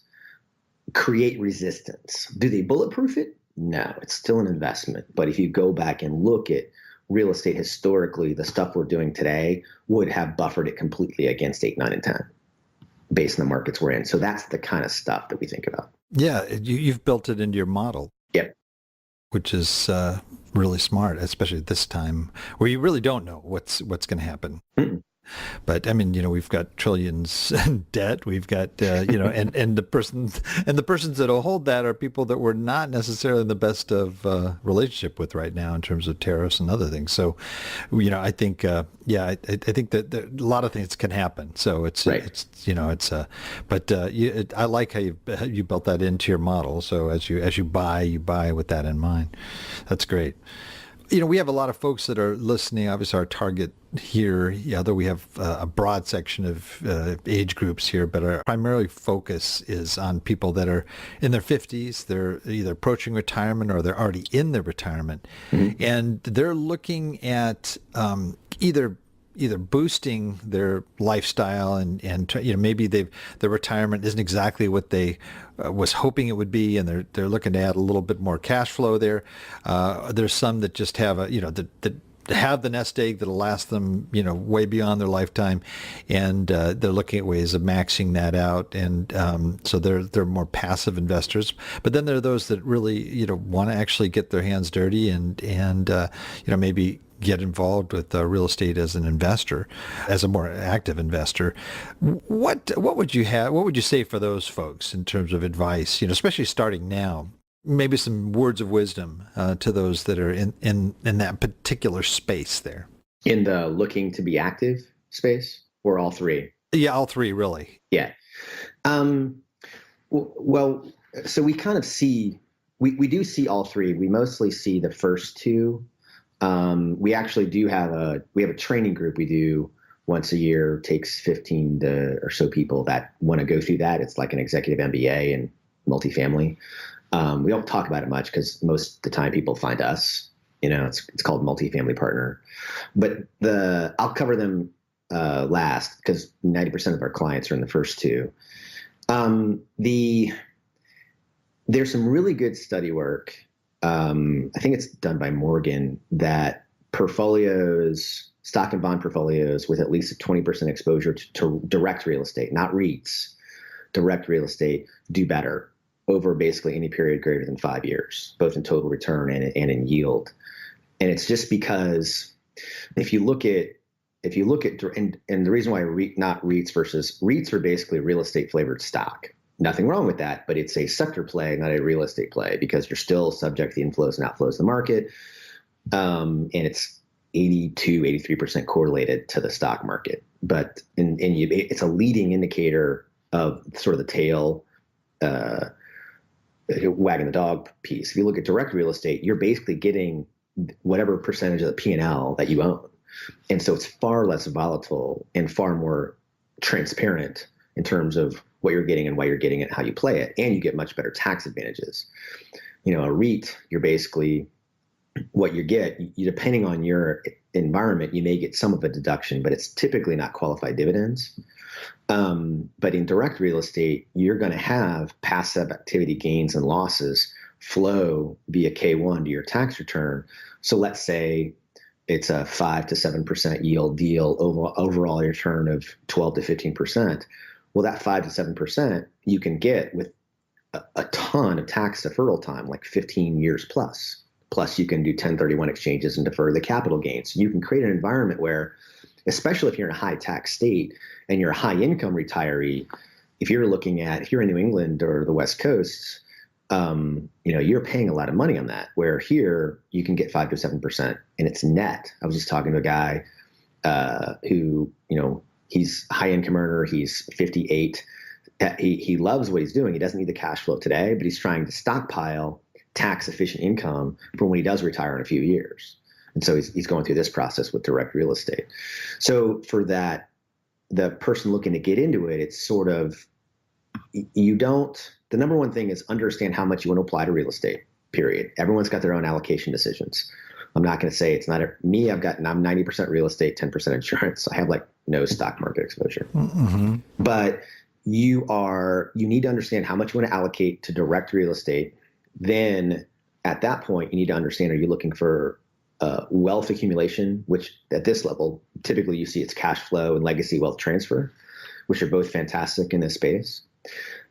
create resistance. Do they bulletproof it? No, it's still an investment. But if you go back and look at real estate historically, the stuff we're doing today would have buffered it completely against 8, 9, and 10 based on the markets we're in. So that's the kind of stuff that we think about. Yeah, you've built it into your model. Yep. Which is really smart, especially at this time where you really don't know what's going to happen. Mm-mm. But I mean, we've got trillions in debt. We've got, and the persons that'll hold that are people that we're not necessarily in the best of relationship with right now in terms of tariffs and other things. So, I think, I think that a lot of things can happen. So it's, right. I like how you built that into your model. So as you buy with that in mind. That's great. We have a lot of folks that are listening. Obviously, our target here, though we have a broad section of age groups here, but our primary focus is on people that are in their 50s. They're either approaching retirement or they're already in their retirement. Mm-hmm. And they're looking at either boosting their lifestyle and maybe their retirement isn't exactly what they was hoping it would be, and they're looking to add a little bit more cash flow there. There's some that just have that have the nest egg that'll last them way beyond their lifetime, and they're looking at ways of maxing that out, and so they're more passive investors. But then there are those that really want to actually get their hands dirty and maybe get involved with real estate as an investor, as a more active investor. What would you have? What would you say for those folks in terms of advice? Especially starting now. Maybe some words of wisdom to those that are in that particular space there. In the looking to be active space, or all three? Yeah, all three, really. Yeah. Well, so we kind of see, we do see all three. We mostly see the first two. We actually do have a training group we do once a year. Takes 15 or so people that want to go through that. It's like an executive MBA and multifamily. We don't talk about it much because most of the time people find us. It's called Multifamily Partner. But I'll cover them last because 90% of our clients are in the first two. There's some really good study work. I think it's done by Morgan, that stock and bond portfolios with at least a 20% exposure to direct real estate, not REITs, direct real estate, do better over basically any period greater than 5 years, both in total return and in yield. And it's just because if you look at and the reason why not REITs versus REITs are basically real estate flavored stock. Nothing wrong with that, but it's a sector play, not a real estate play, because you're still subject to the inflows and outflows of the market. And it's 83% correlated to the stock market. But it's a leading indicator of sort of the tail wagging the dog piece. If you look at direct real estate, you're basically getting whatever percentage of the P&L that you own. And so it's far less volatile and far more transparent in terms of what you're getting and why you're getting it, how you play it, and you get much better tax advantages. A REIT, you're basically what you get, depending on your environment, you may get some of a deduction, but it's typically not qualified dividends. But in direct real estate, you're going to have passive activity gains and losses flow via K1 to your tax return. So let's say it's a 5 to 7% yield deal, overall return of 12 to 15%. Well, that 5 to 7% you can get with a ton of tax deferral time, like 15 years plus, Plus you can do 1031 exchanges and defer the capital gains. You can create an environment where, especially if you're in a high tax state and you're a high income retiree, if you're in New England or the West Coast, you're paying a lot of money on that, where here you can get 5 to 7% and it's net. I was just talking to a guy who, he's a high income earner. He's 58. He loves what he's doing. He doesn't need the cash flow today, but he's trying to stockpile tax efficient income for when he does retire in a few years. And so he's going through this process with direct real estate. So for that, the person looking to get into it, it's sort of, the number one thing is understand how much you want to apply to real estate, period. Everyone's got their own allocation decisions. I'm not going to say it's not me. I'm 90% real estate, 10% insurance. I have like no stock market exposure, but you need to understand how much you want to allocate to direct real estate. Then at that point, you need to understand, are you looking for wealth accumulation, which at this level, typically you see it's cash flow and legacy wealth transfer, which are both fantastic in this space.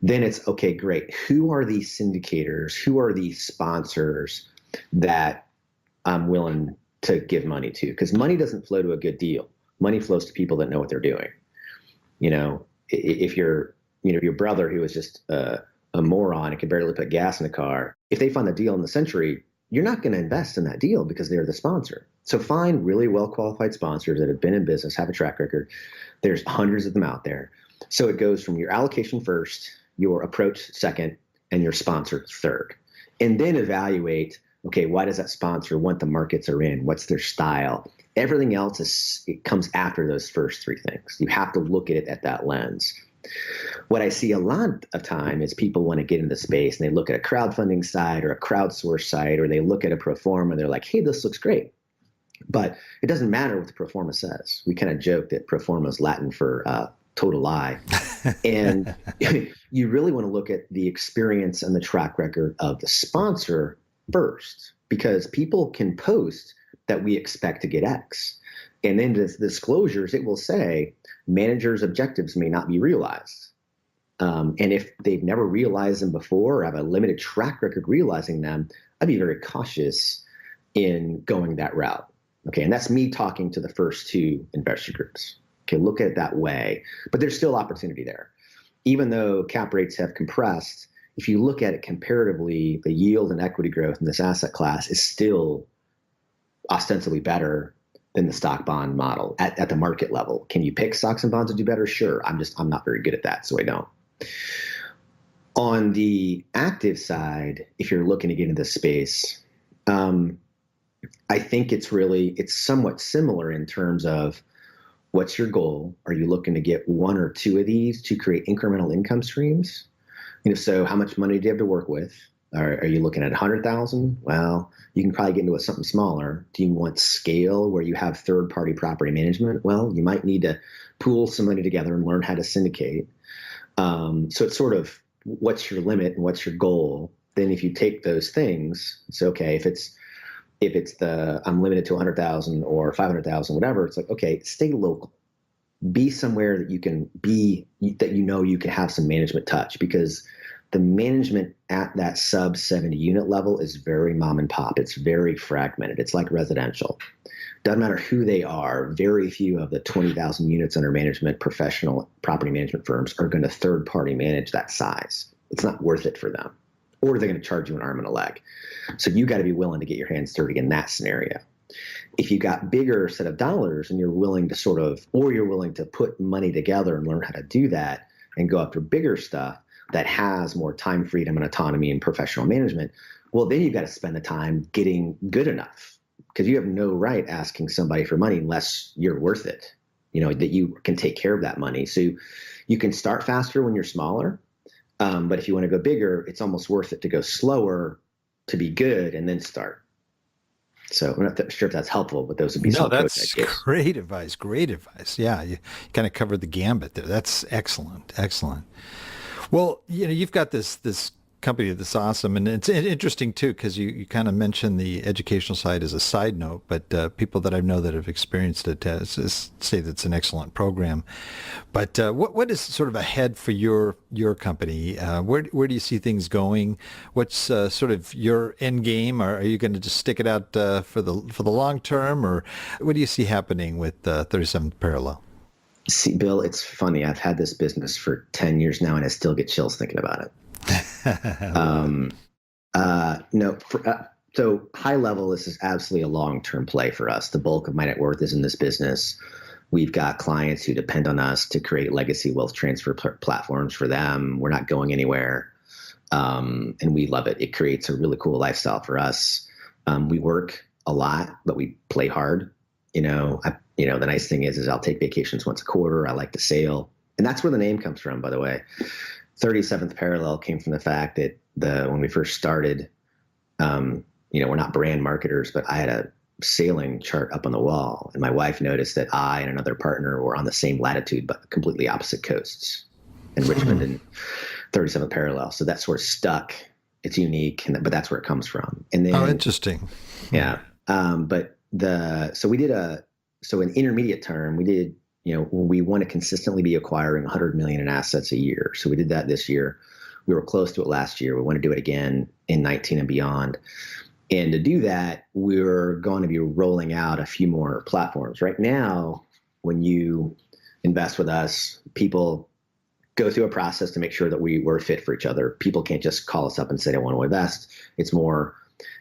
Then it's, okay, great. Who are these syndicators? Who are these sponsors that I'm willing to give money to? Because money doesn't flow to a good deal. Money flows to people that know what they're doing. If your brother who is just a moron and can barely put gas in a car, if they find the deal in the century, you're not going to invest in that deal because they're the sponsor. So find really well-qualified sponsors that have been in business, have a track record. There's hundreds of them out there. So it goes from your allocation first, your approach second, and your sponsor third. And then evaluate, okay, why does that sponsor want the markets are in? What's their style? Everything else it comes after those first three things. You have to look at it at that lens. What I see a lot of time is people want to get into space and they look at a crowdfunding site or a crowdsource site, or they look at a pro forma and they're like, hey, this looks great. But it doesn't matter what the pro forma says. We kind of joke that pro forma is Latin for total lie. And you really want to look at the experience and the track record of the sponsor first, because people can post that we expect to get X. And then the disclosures, it will say managers' objectives may not be realized. And if they've never realized them before or have a limited track record realizing them, I'd be very cautious in going that route. Okay, and that's me talking to the first two investor groups. Okay, look at it that way. But there's still opportunity there. Even though cap rates have compressed, if you look at it comparatively, the yield and equity growth in this asset class is still ostensibly better than the stock bond model at the market level. Can you pick stocks and bonds to do better? Sure. I'm not very good at that, so I don't. On the active side, if you're looking to get into this space, I think it's somewhat similar in terms of what's your goal? Are you looking to get one or two of these to create incremental income streams? So how much money do you have to work with? Are you looking at 100,000? Well, you can probably get into something smaller. Do you want scale where you have third-party property management? Well, you might need to pool some money together and learn how to syndicate. So it's sort of what's your limit and what's your goal? Then if you take those things, it's okay. If it's I'm limited to 100,000 or 500,000, whatever, it's like, okay, stay local. Be somewhere that you can you can have some management touch, because the management at that sub 70 unit level is very mom and pop. It's very fragmented. It's like residential. Doesn't matter who they are. Very few of the 20,000 units under management professional property management firms are going to third party manage that size. It's not worth it for them, or they're going to charge you an arm and a leg. So you got to be willing to get your hands dirty in that scenario. If you got bigger set of dollars and you're willing to put money together and learn how to do that and go after bigger stuff that has more time freedom and autonomy and professional management, well, then you've got to spend the time getting good enough, because you have no right asking somebody for money unless you're worth it, that you can take care of that money. So you can start faster when you're smaller. But if you want to go bigger, it's almost worth it to go slower to be good and then start. So I'm not sure if that's helpful, but those would be some that's great advice. Great advice. Yeah, you kind of covered the gambit there. That's excellent. Excellent. Well, you've got this company that's awesome. And it's interesting, too, because you kind of mentioned the educational side as a side note, but people that I know that have experienced it say that's an excellent program. But what is sort of ahead for your company? Where do you see things going? What's sort of your end game? Are you going to just stick it out for the long term, or what do you see happening with 37th Parallel? See, Bill, it's funny. I've had this business for 10 years now, and I still get chills thinking about it. No, so high level, this is absolutely a long-term play for us. The bulk of my net worth is in this business. We've got clients who depend on us to create legacy wealth transfer platforms for them. We're not going anywhere. And we love it. It creates a really cool lifestyle for us. We work a lot, but we play hard. The nice thing is I'll take vacations once a quarter. I like to sail. And that's where the name comes from, by the way. 37th Parallel came from the fact that when we first started, we're not brand marketers, but I had a sailing chart up on the wall, and my wife noticed that I and another partner were on the same latitude, but completely opposite coasts, in Richmond and 37th Parallel. So that sort of stuck. It's unique, but that's where it comes from. And then, interesting. Yeah. So in intermediate term, we want to consistently be acquiring 100 million in assets a year. So we did that this year. We were close to it last year. We want to do it again in 19 and beyond. And to do that, we're going to be rolling out a few more platforms. Right now, when you invest with us, people go through a process to make sure that we're a fit for each other. People can't just call us up and say, I want to invest. It's more,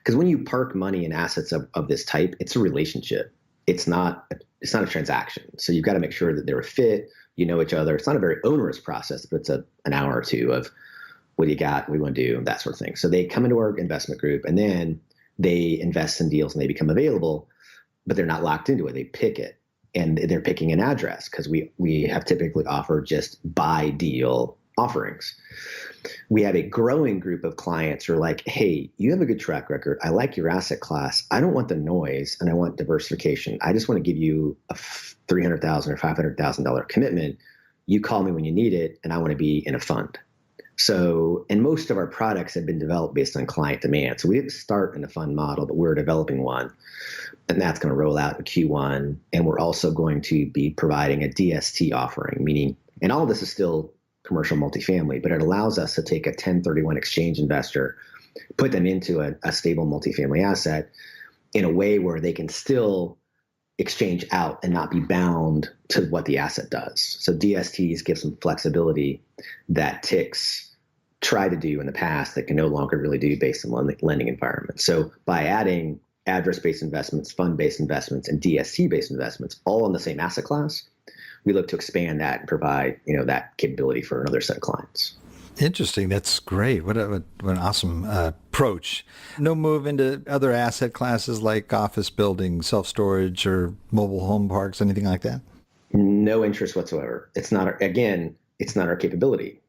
because when you park money in assets of this type, it's a relationship. It's not a transaction. So you've got to make sure that they're a fit, each other. It's not a very onerous process, but it's an hour or two of what do you got, what do you want to do, that sort of thing. So they come into our investment group, and then they invest in deals and they become available, but they're not locked into it. They pick it, and they're picking an address because we have typically offered just buy deal offerings. We have a growing group of clients who are like, hey, you have a good track record. I like your asset class. I don't want the noise, and I want diversification. I just want to give you a $300,000 or $500,000 commitment. You call me when you need it, and I want to be in a fund. So, and most of our products have been developed based on client demand. So we didn't start in a fund model, but we're developing one, and that's going to roll out in Q1. And we're also going to be providing a DST offering, meaning, and all of this is still commercial multifamily, but it allows us to take a 1031 exchange investor, put them into a stable multifamily asset in a way where they can still exchange out and not be bound to what the asset does. So DSTs give some flexibility that TICs try to do in the past that can no longer really do based on lending environment. So by adding address-based investments, fund-based investments, and DST-based investments all in the same asset class, we look to expand that and provide that capability for another set of clients. Interesting. That's great. What an awesome approach. No move into other asset classes like office buildings, self-storage, or mobile home parks, anything like that? No interest whatsoever. It's not our capability.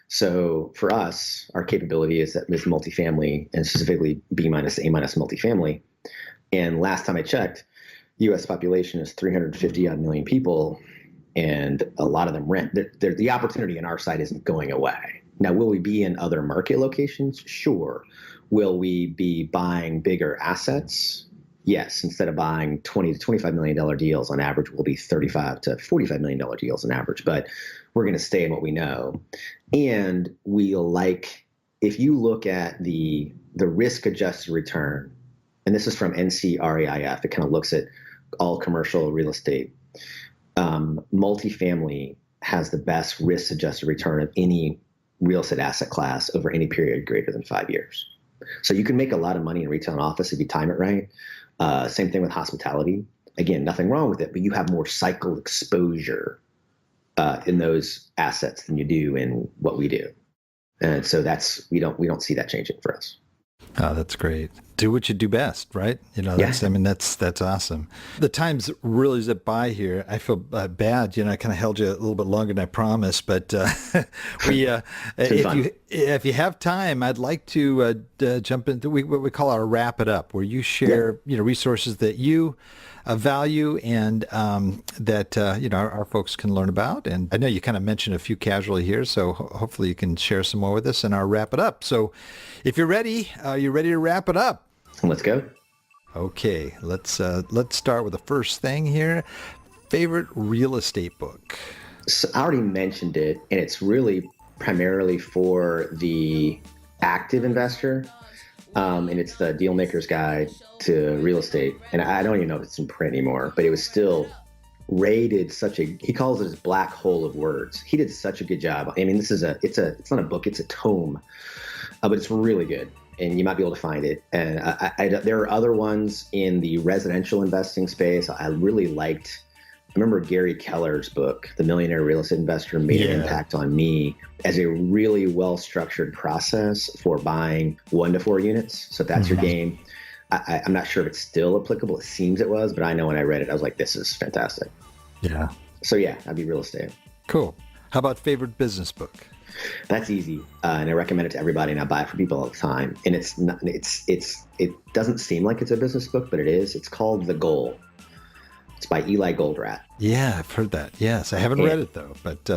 So for us, our capability is multifamily, and specifically B-, A- multifamily. And last time I checked, U.S. population is 350 odd million people, and a lot of them rent. The opportunity on our side isn't going away. Now, will we be in other market locations? Sure. Will we be buying bigger assets? Yes. Instead of buying $20 to $25 million deals on average, we'll be $35 to $45 million deals on average. But we're going to stay in what we know. And if you look at the risk-adjusted return, and this is from NCREIF, it kind of looks at all commercial real estate. Multifamily has the best risk-adjusted return of any real estate asset class over any period greater than 5 years. So you can make a lot of money in retail and office if you time it right. Same thing with hospitality. Again, nothing wrong with it, but you have more cycle exposure in those assets than you do in what we do. And so we don't see that changing for us. Oh, that's great. do what you do best, right? That's, that's awesome. The time's really zip by here. I feel bad, I kind of held you a little bit longer than I promised, but if you have time, I'd like to jump into what we call our wrap it up, where you share, resources that you value and that our folks can learn about. And I know you kind of mentioned a few casually here, so hopefully you can share some more with us in our wrap it up. So if you're ready, are you ready to wrap it up? Let's go. Okay, let's start with the first thing here. Favorite real estate book? So I already mentioned it, and it's really primarily for the active investor. And it's the Dealmaker's Guide to Real Estate. And I don't even know if it's in print anymore, but it was still rated he calls it his black hole of words. He did such a good job. I mean, it's not a book, it's a tome, but it's really good. And you might be able to find it. And there are other ones in the residential investing space. I remember Gary Keller's book, The Millionaire Real Estate Investor, made an impact on me as a really well-structured process for buying 1 to 4 units. So if that's your game. I'm not sure if it's still applicable. It seems it was, but I know when I read it, I was like, this is fantastic. Yeah. So yeah, I'd be real estate. Cool. How about favorite business book? That's easy. And I recommend it to everybody, and I buy it for people all the time. And it doesn't seem like it's a business book, but it is. It's called The Goal. It's by Eli Goldratt. Yeah, I've heard that. Yes, I haven't read it though, but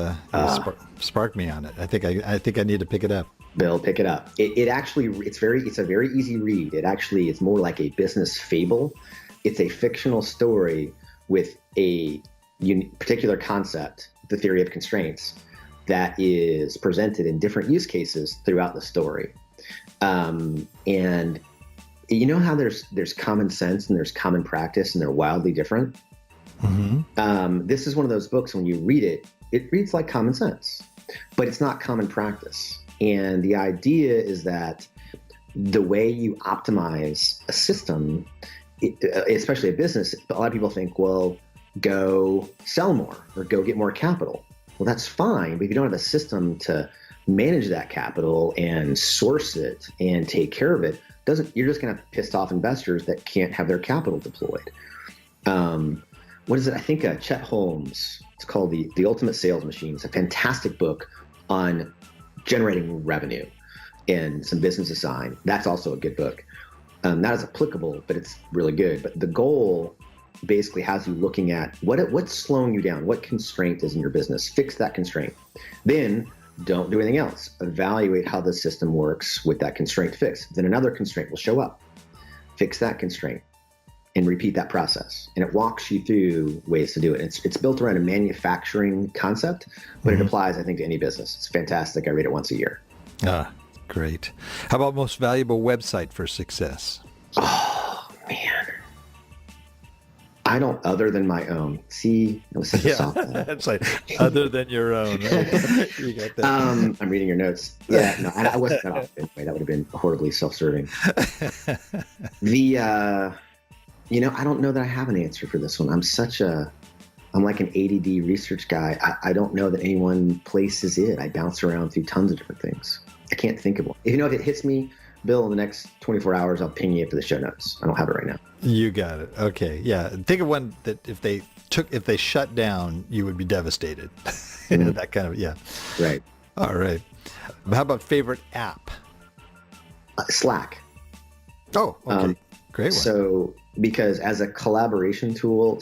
sparked me on it. I think I need to pick it up. Bill, pick it up. It's a very easy read. It's more like a business fable. It's a fictional story with a particular concept, the theory of constraints, that is presented in different use cases throughout the story. And you know how there's common sense and there's common practice, and they're wildly different. Mm-hmm. This is one of those books, when you read it, it reads like common sense, but it's not common practice. And the idea is that the way you optimize a system, especially a business, a lot of people think, well, go sell more or go get more capital. Well, that's fine, but if you don't have a system to manage that capital and source it and take care of it, you're just going to have pissed off investors that can't have their capital deployed. What is it? I think Chet Holmes, it's called The Ultimate Sales Machine. It's a fantastic book on generating revenue and some business design. That's also a good book. Not as applicable, but it's really good. But The Goal basically has you looking at what's slowing you down, what constraint is in your business, fix that constraint. Then don't do anything else. Evaluate how the system works with that constraint fixed. Then another constraint will show up. Fix that constraint and repeat that process. And it walks you through ways to do it. It's built around a manufacturing concept, but it applies, I think, to any business. It's fantastic. I read it once a year. Great. How about most valuable website for success? Oh, man. I don't, other than my own. See, it was such a softball. That's like, other than your own. Right? You got that. I'm reading your notes. Yeah, no, I wasn't that off anyway. That would have been horribly self-serving. I don't know that I have an answer for this one. I'm like an ADD research guy. I don't know that any one place is it. I bounce around through tons of different things. I can't think of one. If it hits me, Bill, in the next 24 hours, I'll ping you for the show notes. I don't have it right now. You got it. Okay. Yeah. Think of one that if they shut down, you would be devastated. That kind of, yeah. Right. All right. How about favorite app? Slack. Oh, okay. Great one. So, because as a collaboration tool,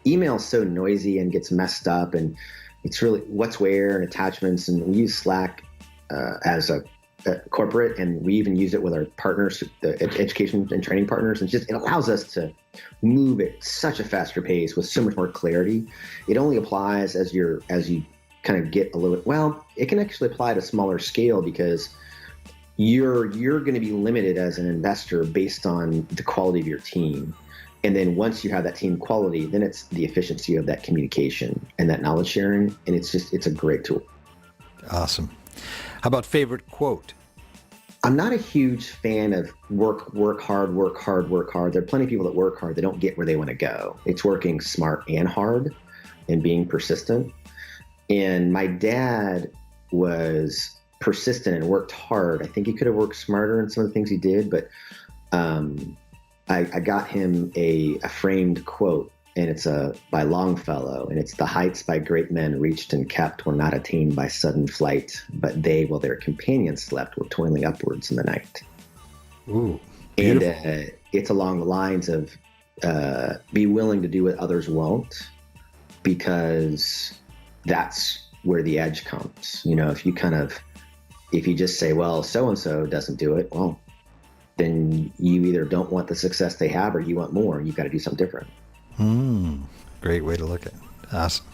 email is so noisy and gets messed up, and it's really what's where and attachments. And we use Slack as a corporate, and we even use it with our partners, the education and training partners. And it allows us to move at such a faster pace with so much more clarity. It only applies as you kind of get a little bit, well, it can actually apply to smaller scale, because you're going to be limited as an investor based on the quality of your team. And then once you have that team quality, then it's the efficiency of that communication and that knowledge sharing. And it's a great tool. Awesome. How about favorite quote? I'm not a huge fan of work hard. There are plenty of people that work hard. They don't get where they want to go. It's working smart and hard and being persistent. And my dad was persistent and worked hard. I think he could have worked smarter in some of the things he did, but I got him a framed quote, and it's by Longfellow, and it's, "The heights by great men reached and kept were not attained by sudden flight, but they, while their companions slept, were toiling upwards in the night." Ooh, and beautiful. it's along the lines of be willing to do what others won't, because that's where the edge comes. If you just say, well, so-and-so doesn't do it, well, then you either don't want the success they have or you want more. You've got to do something different. Great way to look at it. Awesome.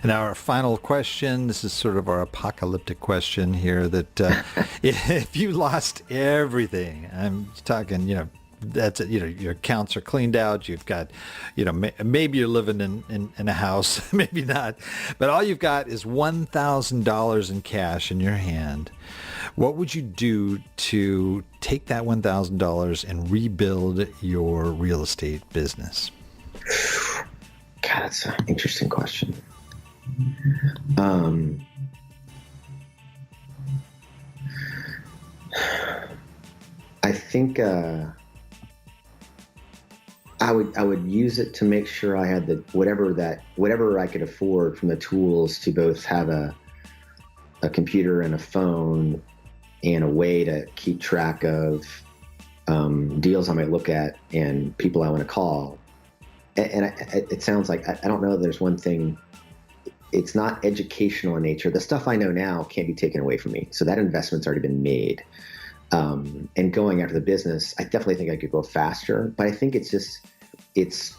And our final question, this is sort of our apocalyptic question here, that if you lost everything, I'm talking, that's it, your accounts are cleaned out, you've got, maybe you're living in a house, maybe not, but all you've got is $1,000 in cash in your hand. What would you do to take that $1,000 and rebuild your real estate business? God, that's an interesting question. I think I would use it to make sure I had whatever I could afford from the tools to both have a computer and a phone and a way to keep track of deals I might look at and people I want to call. And it sounds like, I don't know, there's one thing, it's not educational in nature. The stuff I know now can't be taken away from me. So that investment's already been made. And going after the business, I definitely think I could go faster, but I think it's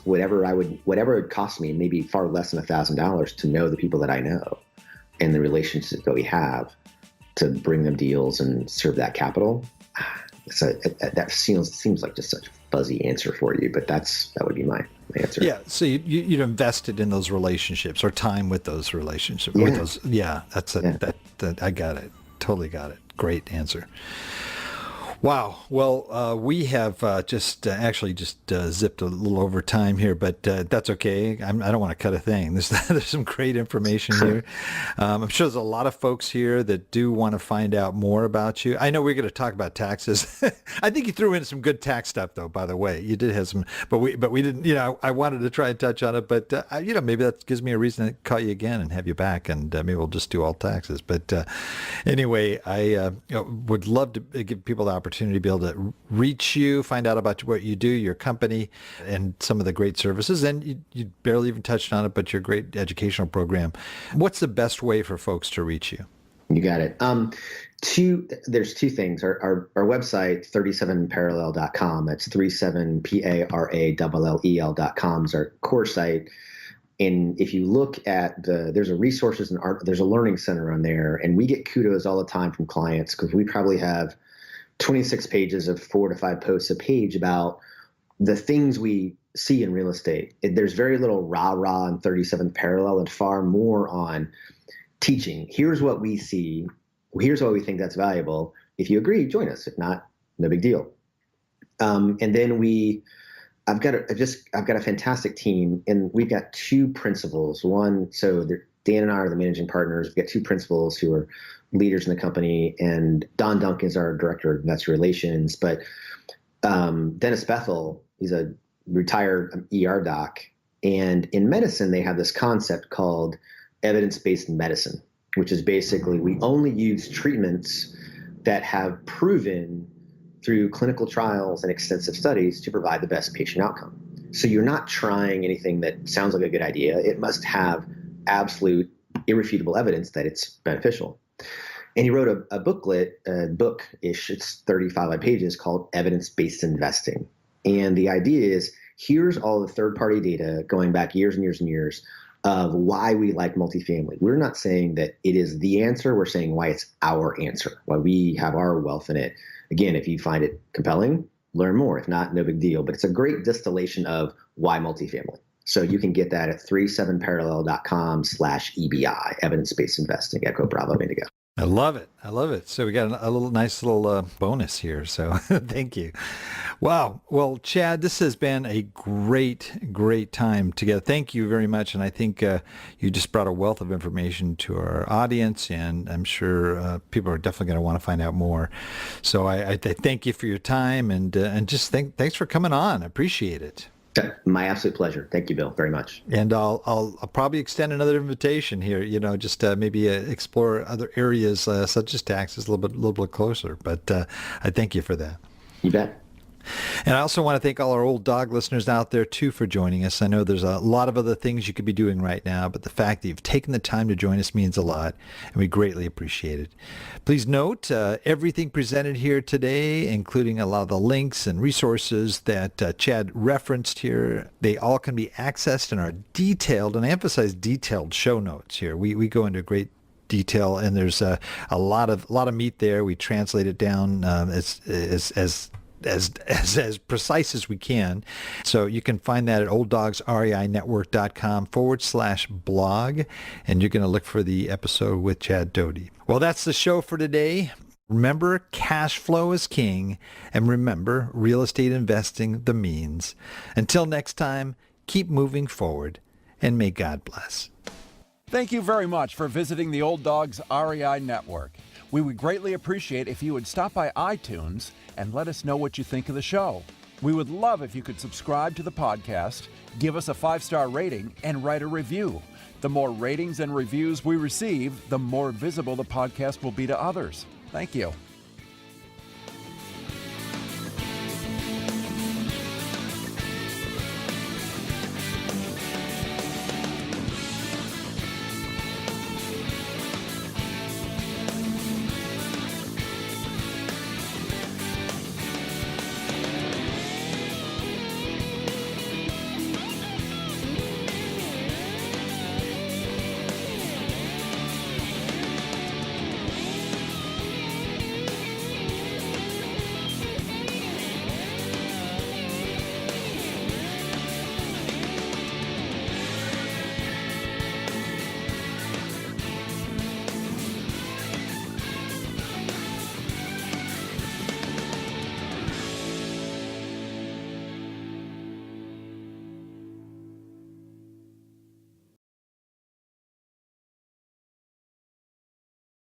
whatever it cost me, maybe far less than $1,000 to know the people that I know and the relationships that we have to bring them deals and serve that capital. So that seems like just such a fuzzy answer for you, but that would be my answer. Yeah. So you'd invested in those relationships or time with those relationships. Yeah. With those. Yeah. That I got it. Totally got it. Great answer. Wow. Well, we have just zipped a little over time here, but that's okay. I don't want to cut a thing. There's some great information here. I'm sure there's a lot of folks here that do want to find out more about you. I know we're going to talk about taxes. I think you threw in some good tax stuff, though. By the way, you did have some, but we didn't. I wanted to try and touch on it, but maybe that gives me a reason to call you again and have you back, and maybe we'll just do all taxes. But anyway, I would love to give people the opportunity to be able to reach you, find out about what you do, your company, and some of the great services. And you barely even touched on it, but your great educational program. What's the best way for folks to reach you? You got it. There's two things. Our website, 37parallel.com. That's 37parallel.com is our core site. And if you look at there's a resources and art, there's a learning center on there, and we get kudos all the time from clients because we probably have 26 pages of 4 to 5 posts a page about the things we see in real estate. There's very little rah-rah on 37th Parallel and far more on teaching. Here's what we see. Here's why we think that's valuable. If you agree, join us. If not, no big deal. And then I've got a fantastic team, and we've got 2 principals. Dan and I are the managing partners. We've got 2 principals who are leaders in the company, and Don Duncan is our director of investor relations. But Dennis Bethel, he's a retired ER doc. And in medicine, they have this concept called evidence-based medicine, which is basically we only use treatments that have proven through clinical trials and extensive studies to provide the best patient outcome. So you're not trying anything that sounds like a good idea. It must have absolute irrefutable evidence that it's beneficial. And he wrote a book-ish, it's 35 pages, called Evidence-Based Investing. And the idea is, here's all the third-party data going back years and years and years of why we like multifamily. We're not saying that it is the answer. We're saying why it's our answer, why we have our wealth in it. Again, if you find it compelling, learn more. If not, no big deal. But it's a great distillation of why multifamily. So you can get that at 37parallel.com/EBI, evidence-based investing, Echo Bravo Indigo. I love it. I love it. So we got a nice little bonus here. So thank you. Wow. Well, Chad, this has been a great time together. Thank you very much. And I think you just brought a wealth of information to our audience, and I'm sure people are definitely going to want to find out more. So I thank you for your time, and just thanks for coming on. I appreciate it. My absolute pleasure. Thank you, Bill, very much. And I'll probably extend another invitation here, just maybe explore other areas such as taxes a little bit closer. But I thank you for that. You bet. And I also want to thank all our old dog listeners out there, too, for joining us. I know there's a lot of other things you could be doing right now, but the fact that you've taken the time to join us means a lot, and we greatly appreciate it. Please note, everything presented here today, including a lot of the links and resources that Chad referenced here, they all can be accessed in our detailed, and I emphasize detailed, show notes here. We go into great detail, and there's a lot of meat there. We translate it down as precise as we can. So you can find that at olddogsreinetwork.com/blog, and you're going to look for the episode with Chad Doty. Well, that's the show for today. Remember, cash flow is king, and remember, real estate investing the means. Until next time, keep moving forward, and may God bless. Thank you very much for visiting the Old Dogs REI Network. We would greatly appreciate if you would stop by iTunes and let us know what you think of the show. We would love if you could subscribe to the podcast, give us a 5-star rating, and write a review. The more ratings and reviews we receive, the more visible the podcast will be to others. Thank you.